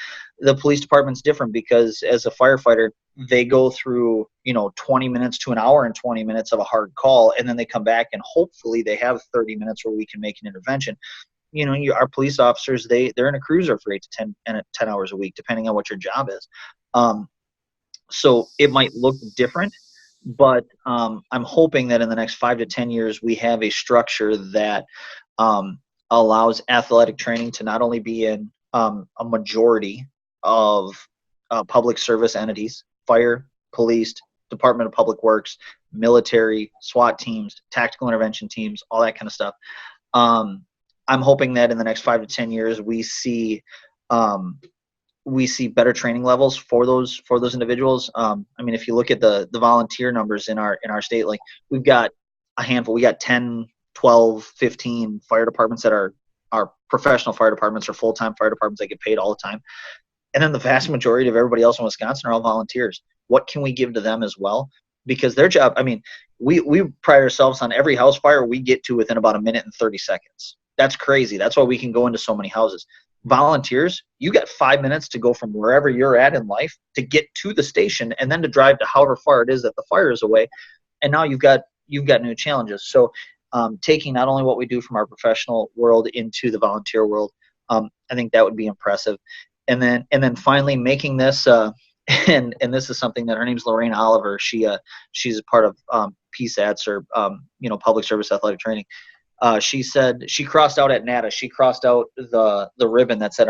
The police department's different, because as a firefighter, they go through 20 minutes to an hour and 20 minutes of a hard call, and then they come back and hopefully they have 30 minutes where we can make an intervention. Our police officers, they're in a cruiser for 8 to 10 hours a week, depending on what your job is. So it might look different, but I'm hoping that in the next 5 to 10 years, we have a structure that allows athletic training to not only be in a majority of public service entities, fire, police, Department of Public Works, military, SWAT teams, tactical intervention teams, all that kind of stuff. I'm hoping that in the next 5 to 10 years, we see better training levels for those individuals. I mean, if you look at the volunteer numbers in our state, like, we've got a handful. We got 10, 12, 15 fire departments that are professional fire departments or full-time fire departments that get paid all the time. And then the vast majority of everybody else in Wisconsin are all volunteers. What can we give to them as well? Because their job, I mean, we pride ourselves on every house fire we get to within about 1 minute and 30 seconds. That's crazy. That's why we can go into so many houses. Volunteers, you got 5 minutes to go from wherever you're at in life to get to the station, and then to drive to however far it is that the fire is away. And now you've got you've got new challenges. So taking not only what we do from our professional world into the volunteer world, I think that would be impressive. And then finally making this, and this is something that her name's Lorraine Oliver. She's a part of PSATs, or public service athletic training. She said she crossed out at NATA. She crossed out the ribbon that said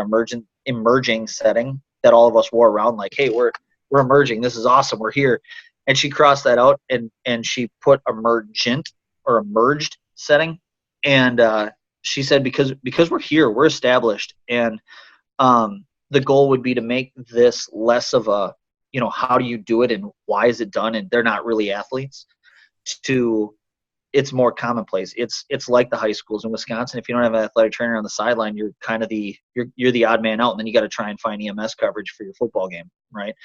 emerging setting that all of us wore around, like, hey, we're emerging. This is awesome. We're here. And she crossed that out, and she put emergent or emerged setting. And she said because we're here, we're established, and the goal would be to make this less of a, how do you do it and why is it done, and they're not really athletes, to it's more commonplace. It's like the high schools in Wisconsin. If you don't have an athletic trainer on the sideline, you're kind of you're the odd man out, and then you got to try and find EMS coverage for your football game, right?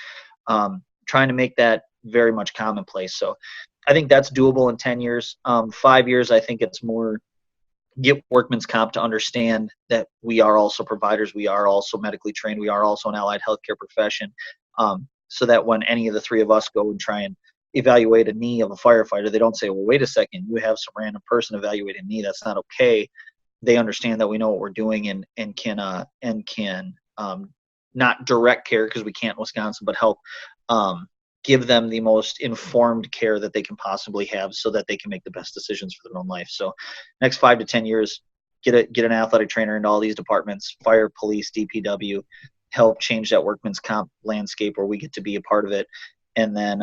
Trying to make that very much commonplace. So I think that's doable in 10 years. 5 years, I think it's more get workman's comp to understand that we are also providers. We are also medically trained. We are also an allied healthcare profession. So that when any of the three of us go and try and evaluate a knee of a firefighter, they don't say, well, wait a second, you have some random person evaluating a knee. That's not okay. They understand that we know what we're doing and can not direct care, because we can't in Wisconsin, but help give them the most informed care that they can possibly have, so that they can make the best decisions for their own life. So next 5 to 10 years, get an athletic trainer into all these departments, fire, police, DPW, help change that workman's comp landscape where we get to be a part of it. And then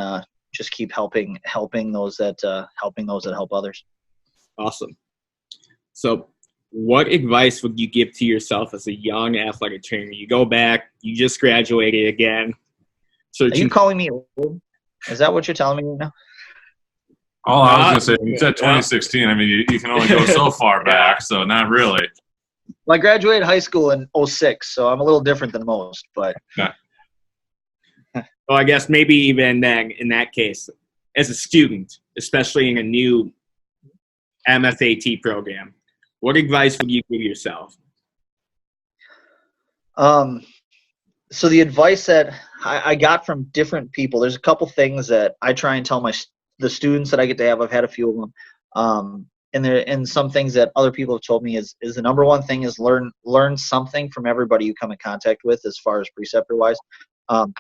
just keep helping those that help others. Awesome. So what advice would you give to yourself as a young athletic trainer? You go back, you just graduated again. Are you calling me old? Is that what you're telling me right now? All I was going to say, you said 2016. I mean, you can only go so far back, so not really. Well, I graduated high school in 06, so I'm a little different than most. But yeah. Well, I guess maybe even then, in that case, as a student, especially in a new MSAT program, what advice would you give yourself? So the advice that I got from different people, there's a couple things that I try and tell the students that I get to have. I've had a few of them. And some things that other people have told me is the number one thing is learn something from everybody you come in contact with, as far as preceptor wise. I'm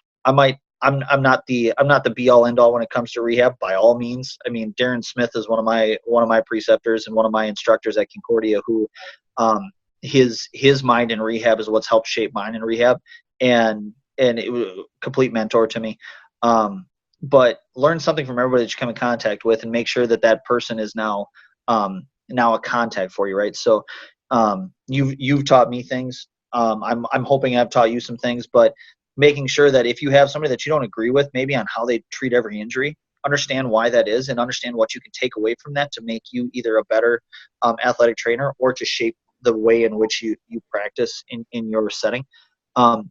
not the be all end all when it comes to rehab, by all means. I mean, Darren Smith is one of my preceptors and one of my instructors at Concordia, who his mind in rehab is what's helped shape mine in rehab, and it was a complete mentor to me. But learn something from everybody that you come in contact with, and make sure that person is now a contact for you, right? So you've taught me things. I'm hoping I've taught you some things, but making sure that if you have somebody that you don't agree with, maybe on how they treat every injury, understand why that is, and understand what you can take away from that to make you either a better athletic trainer, or to shape the way in which you practice in your setting. So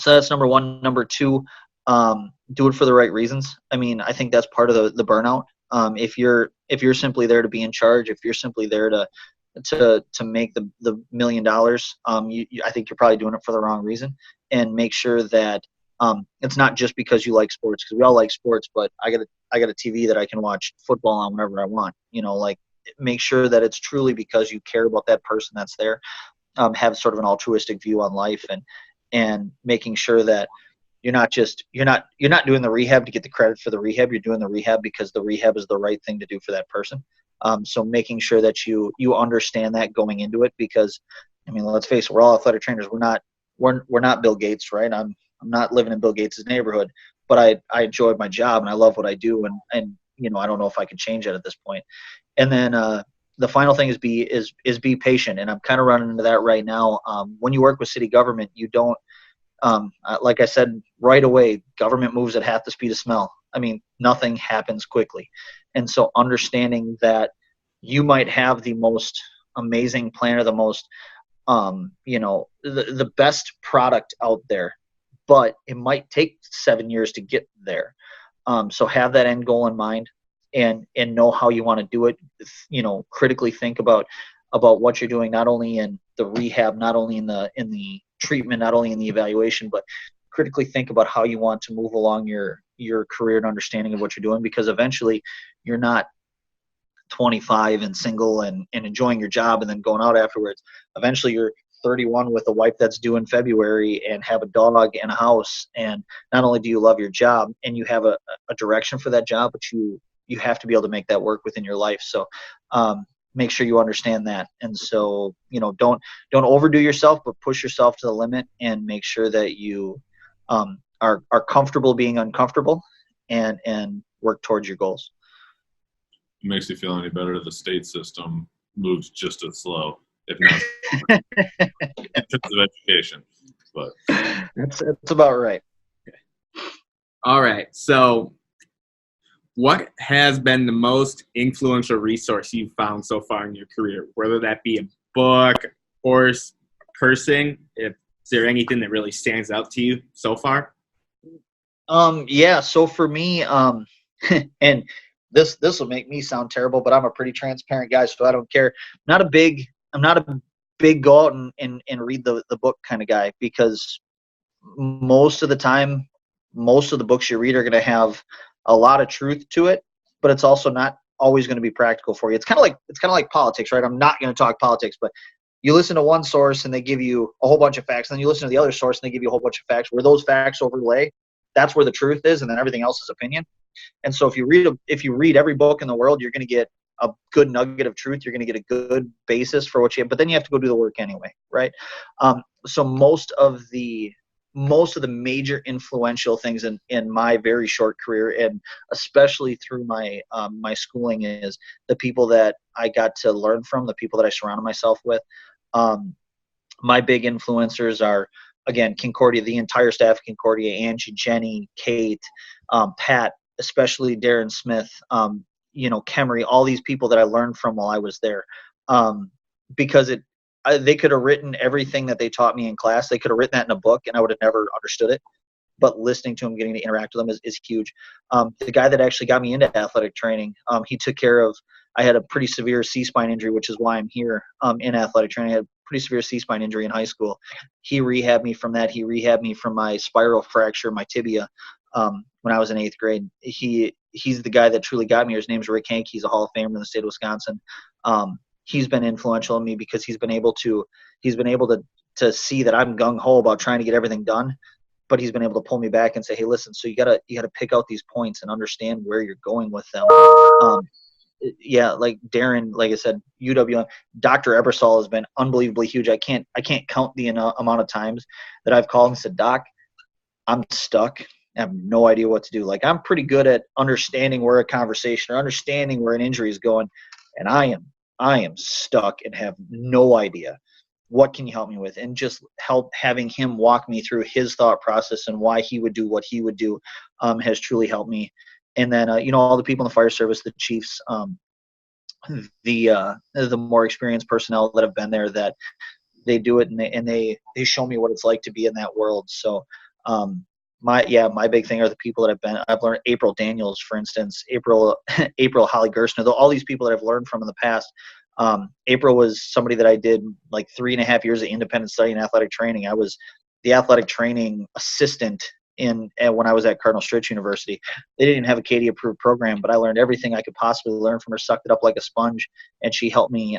that's number one. Number two, do it for the right reasons. I mean, I think that's part of the burnout. If you're simply there to be in charge, if you're simply there to make the $1 million, I think you're probably doing it for the wrong reason. And make sure that it's not just because you like sports, because we all like sports, but I got a TV that I can watch football on whenever I want. Make sure that it's truly because you care about that person that's there. Have sort of an altruistic view on life, and making sure that you're not doing the rehab to get the credit for the rehab. You're doing the rehab because the rehab is the right thing to do for that person. So making sure that you understand that going into it, because I mean, let's face it, we're all athletic trainers. We're not Bill Gates, right? I'm not living in Bill Gates' neighborhood, but I enjoy my job and I love what I do, and I don't know if I can change that at this point. And then the final thing is be patient, and I'm kind of running into that right now. When you work with city government, you don't like I said right away, government moves at half the speed of smell. I mean, nothing happens quickly, and so understanding that you might have the most amazing plan, or the most the best product out there, but it might take 7 years to get there. So have that end goal in mind, and know how you want to do it. Critically think about what you're doing, not only in the rehab, not only in the treatment, not only in the evaluation, but critically think about how you want to move along your career and understanding of what you're doing, because eventually you're not 25 and single and enjoying your job and then going out afterwards. Eventually you're 31 with a wife that's due in February and have a dog and a house. And not only do you love your job and you have a direction for that job, but you have to be able to make that work within your life. So make sure you understand that. And so, don't overdo yourself, but push yourself to the limit and make sure that you are comfortable being uncomfortable and work towards your goals. It makes you feel any better. The state system moves just as slow, if not in terms of education. But that's about right. All right. So what has been the most influential resource you've found so far in your career, whether that be a book, course, person? Is there anything that really stands out to you so far? Yeah. So for me, and this will make me sound terrible, but I'm a pretty transparent guy, so I don't care. I'm not a big go out and read the book kind of guy, because most of the time, most of the books you read are going to have a lot of truth to it, but it's also not always going to be practical for you. It's kind of like politics, right? I'm not going to talk politics, but you listen to one source and they give you a whole bunch of facts, and then you listen to the other source and they give you a whole bunch of facts. Where those facts overlay, that's where the truth is, and then everything else is opinion. And so if you read every book in the world, you're going to get a good nugget of truth. You're going to get a good basis for what you have, but then you have to go do the work anyway, right? So most of the major influential things in my very short career, and especially through my schooling, is the people that I got to learn from, the people that I surrounded myself with. My big influencers are, again, Concordia, the entire staff of Concordia, Angie, Jenny, Kate, Pat, especially Darren Smith, Kemery, all these people that I learned from while I was there. Because they could have written everything that they taught me in class. They could have written that in a book and I would have never understood it. But listening to them, getting to interact with them is huge. The guy that actually got me into athletic training, he took care of, I had a pretty severe C-spine injury, which is why I'm here in athletic training. I had a pretty severe C-spine injury in high school. He rehabbed me from that. He rehabbed me from my spiral fracture, my tibia, when I was in 8th grade. He's the guy that truly got me. His name's Rick Hank. He's a Hall of Famer in the state of Wisconsin. He's been influential in me because he's been able to to see that I'm gung-ho about trying to get everything done, but he's been able to pull me back and say, hey, listen, so you gotta pick out these points and understand where you're going with them. Yeah, like Darren, like I said, UWM, Dr. Ebersol has been unbelievably huge. I can't count the amount of times that I've called and said, Doc, I'm stuck. I have no idea what to do. Like, I'm pretty good at understanding where a conversation or understanding where an injury is going, and I am stuck and have no idea. What can you help me with? And just having him walk me through his thought process and why he would do what he would do has truly helped me. And then, all the people in the fire service, the chiefs, the more experienced personnel that have been there, that they do it and they show me what it's like to be in that world. So, my big thing are the people that I've learned. April Daniels, for instance, April Holly Gerstner, all these people that I've learned from in the past. April was somebody that I did like 3.5 years of independent study and athletic training. I was the athletic training assistant when I was at Cardinal Stritch University. They didn't have a Katie approved program, but I learned everything I could possibly learn from her, sucked it up like a sponge, and she helped me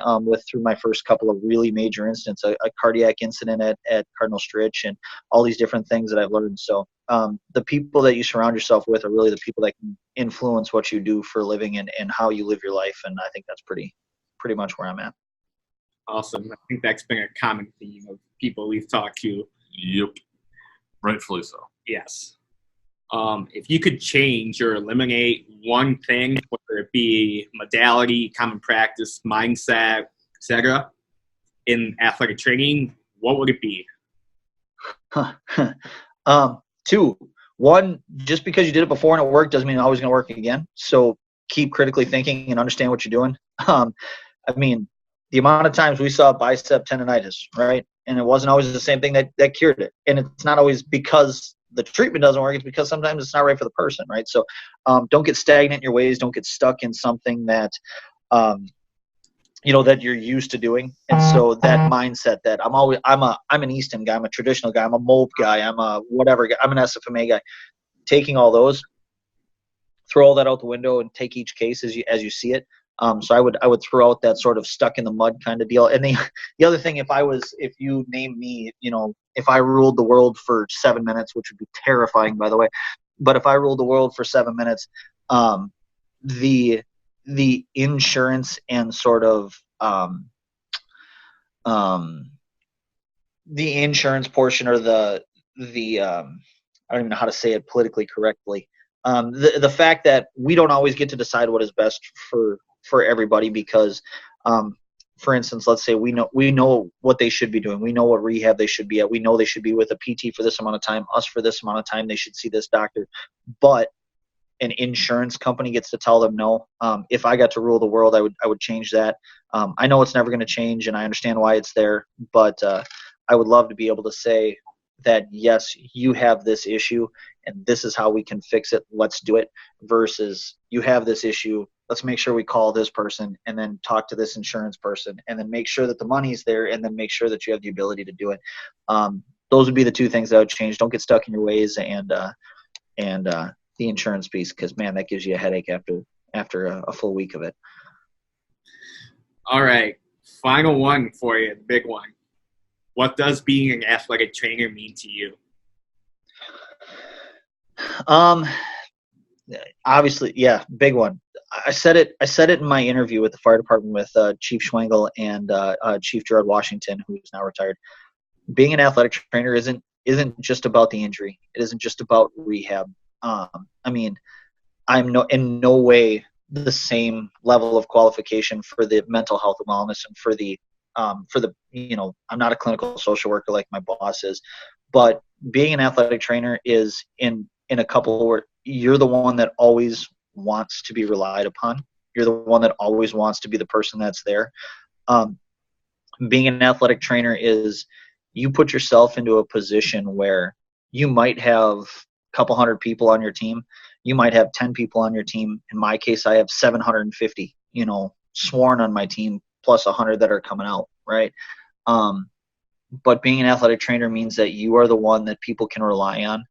through my first couple of really major incidents, a cardiac incident at Cardinal Stritch, and all these different things that I've learned. So the people that you surround yourself with are really the people that can influence what you do for a living and how you live your life. And I think that's pretty much where I'm at. Awesome. I think that's been a common theme of people we've talked to. Yep. Rightfully so. Yes. If you could change or eliminate one thing, whether it be modality, common practice, mindset, etc., in athletic training, what would it be? Two. One, just because you did it before and it worked doesn't mean it's always going to work again. So keep critically thinking and understand what you're doing. The amount of times we saw bicep tendonitis, right? And it wasn't always the same thing that cured it. And it's not always because the treatment doesn't work. It's because sometimes it's not right for the person, right? So don't get stagnant in your ways. Don't get stuck in something that, that you're used to doing. And so that mindset that I'm an Easton guy. I'm a traditional guy. I'm a MOPE guy. I'm a whatever guy. I'm an SFMA guy. Taking all those, throw all that out the window and take each case as you see it. So I would throw out that sort of stuck in the mud kind of deal. And the other thing, if you named me, if I ruled the world for 7 minutes, which would be terrifying, by the way, but if I ruled the world for 7 minutes, the insurance and sort of the insurance portion, or the I don't even know how to say it politically correctly. The fact that we don't always get to decide what is best for everybody, because for instance, let's say we know what they should be doing. We know what rehab they should be at. We know they should be with a PT for this amount of time, us for this amount of time. They should see this doctor. But an insurance company gets to tell them no. If I got to rule the world, I would change that. I know it's never going to change, and I understand why it's there, but I would love to be able to say that, yes, you have this issue, and this is how we can fix it. Let's do it. Versus, you have this issue. Let's make sure we call this person, and then talk to this insurance person, and then make sure that the money's there, and then make sure that you have the ability to do it. Those would be the two things that I would change. Don't get stuck in your ways, and the insurance piece, because man, that gives you a headache after a full week of it. All right, final one for you, the big one. What does being an athletic trainer mean to you? Obviously, yeah, big one. I said it in my interview with the fire department with Chief Schwengel and Chief Gerard Washington, who is now retired. Being an athletic trainer isn't just about the injury. It isn't just about rehab. I mean, I'm in no way the same level of qualification for the mental health and wellness, and for the I'm not a clinical social worker like my boss is, but being an athletic trainer is in a couple where you're the one that always wants to be relied upon. You're the one that always wants to be the person that's there. Being an athletic trainer is, you put yourself into a position where you might have a couple hundred people on your team. You might have 10 people on your team. In my case, I have 750, sworn on my team, plus 100 that are coming out, right? But being an athletic trainer means that you are the one that people can rely on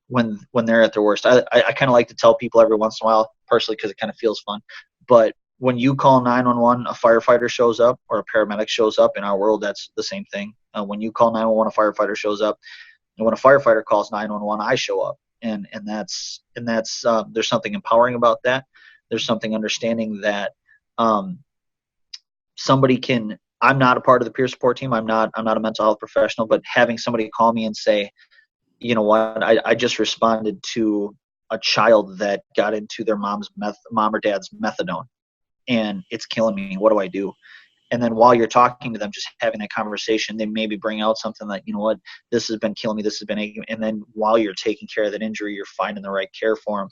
when they're at their worst. I kind of like to tell people every once in a while, personally, because it kind of feels fun, but when you call 911, a firefighter shows up, or a paramedic shows up. In our world, that's the same thing. When you call 911, a firefighter shows up. And when a firefighter calls 911, I show up. And that's there's something empowering about that. There's something understanding that somebody can. I'm not a part of the peer support team. I'm not a mental health professional, but having somebody call me and say, you know what, I just responded to a child that got into their mom or dad's methadone, and it's killing me. What do I do? And then while you're talking to them, just having that conversation, they maybe bring out something like, you know what, this has been killing me. This has been aching. And then while you're taking care of that injury, you're finding the right care for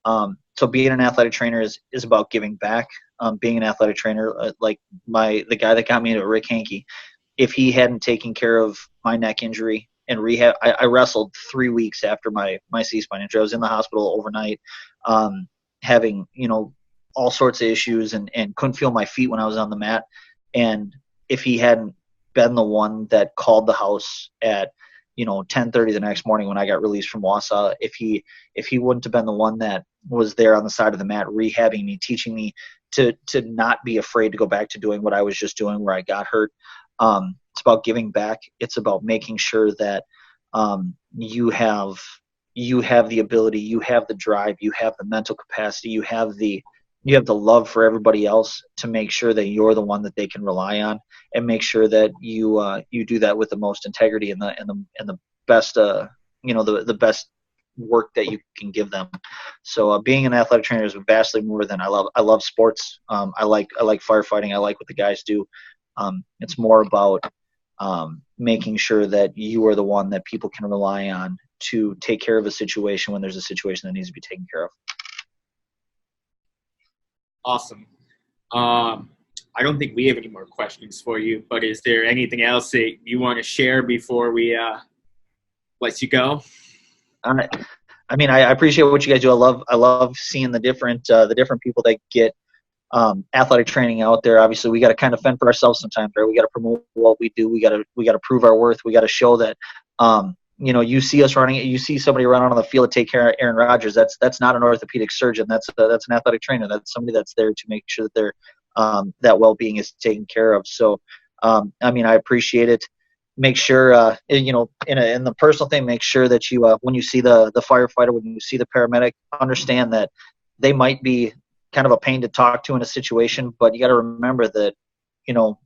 them. So being an athletic trainer is about giving back. Being an athletic trainer, like the guy that got me into Rick Hankey, if he hadn't taken care of my neck injury and rehab, I wrestled 3 weeks after my C-spine injury. I was in the hospital overnight, having, all sorts of issues, and couldn't feel my feet when I was on the mat. And if he hadn't been the one that called the house at 10:30 the next morning when I got released from Wausau, if he wouldn't have been the one that was there on the side of the mat rehabbing me, teaching me to not be afraid to go back to doing what I was just doing where I got hurt. It's about giving back. It's about making sure that you have the ability, you have the drive, you have the mental capacity, you have the love for everybody else to make sure that you're the one that they can rely on, and make sure that you do that with the most integrity and the best the best work that you can give them. So being an athletic trainer is vastly more than I love sports. I like firefighting. I like what the guys do. It's more about making sure that you are the one that people can rely on to take care of a situation when there's a situation that needs to be taken care of. Awesome. I don't think we have any more questions for you, but is there anything else that you want to share before we let you go? I mean, I appreciate what you guys do. I love seeing the different people that get athletic training out there. Obviously, we got to kind of fend for ourselves sometimes, right? We got to promote what we do. We got to prove our worth. We got to show that you see us running, you see somebody run out on the field to take care of Aaron Rodgers. That's not an orthopedic surgeon. That's an athletic trainer. That's somebody that's there to make sure that their that well-being is taken care of. So, I appreciate it. Make sure, in the personal thing, make sure that you, when you see the firefighter, when you see the paramedic, understand that they might be kind of a pain to talk to in a situation, but you got to remember that,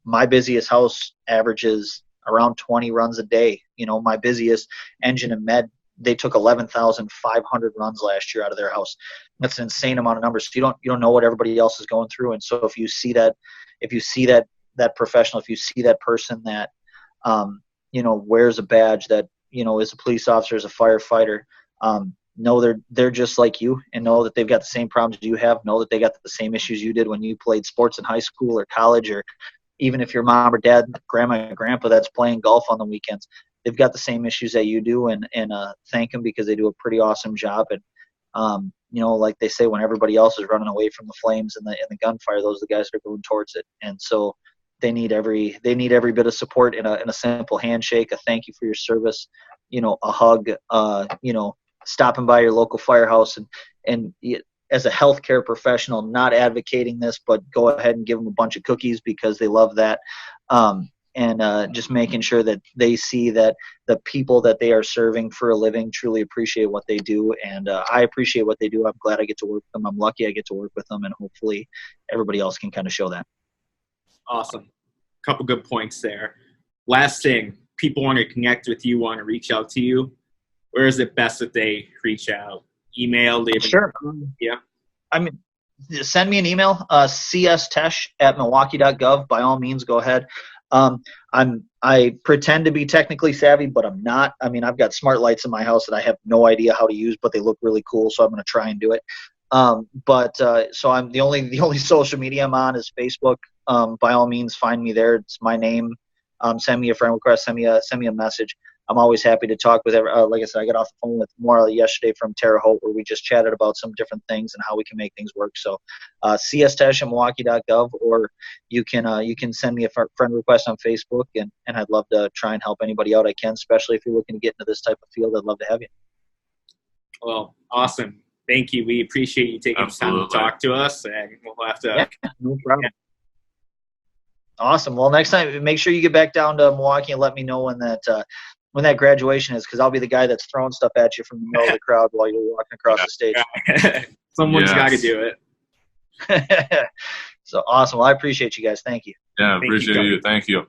my busiest house averages around 20 runs a day. My busiest engine and med, they took 11,500 runs last year out of their house. That's an insane amount of numbers. So you don't know what everybody else is going through. And so if you see that professional, if you see that person that, wears a badge, that, is a police officer, is a firefighter, know they're just like you, and know that they've got the same problems you have. Know that they got the same issues you did when you played sports in high school or college, or even if your mom or dad, grandma and grandpa that's playing golf on the weekends, they've got the same issues that you do, and thank them, because they do a pretty awesome job. And like they say, when everybody else is running away from the flames and the gunfire, those are the guys that are going towards it. And so they need every bit of support in a simple handshake, a thank you for your service, a hug, stopping by your local firehouse, and as a healthcare professional, not advocating this, but go ahead and give them a bunch of cookies because they love that. And just making sure that they see that the people that they are serving for a living truly appreciate what they do. And I appreciate what they do. I'm glad I get to work with them. I'm lucky I get to work with them, and hopefully everybody else can kind of show that. Awesome. Couple good points there. Last thing, people want to connect with you, want to reach out to you. Where is it best that they reach out? Email? Sure. Yeah. Send me an email, cstesch@milwaukee.gov. By all means, go ahead. I pretend to be technically savvy, but I'm not. I've got smart lights in my house that I have no idea how to use, but they look really cool, so I'm going to try and do it. So I'm the only social media I'm on is Facebook. By all means, find me there. It's my name. Send me a friend request. Send me a message. I'm always happy to talk with like I said, I got off the phone with Maura yesterday from Terre Haute, where we just chatted about some different things and how we can make things work. So cstesch@milwaukee.gov, or you can send me a friend request on Facebook, and I'd love to try and help anybody out I can, especially if you're looking to get into this type of field. I'd love to have you. Well, awesome. Thank you. We appreciate you taking the time to talk to us, and we'll have to. Yeah, no problem. Yeah. Awesome. Well, next time, make sure you get back down to Milwaukee and let me know when that graduation is, because I'll be the guy that's throwing stuff at you from the middle of the crowd while you're walking across the stage. Someone's got to do it. So awesome. Well, I appreciate you guys. Thank you. Yeah, appreciate you. Thank you.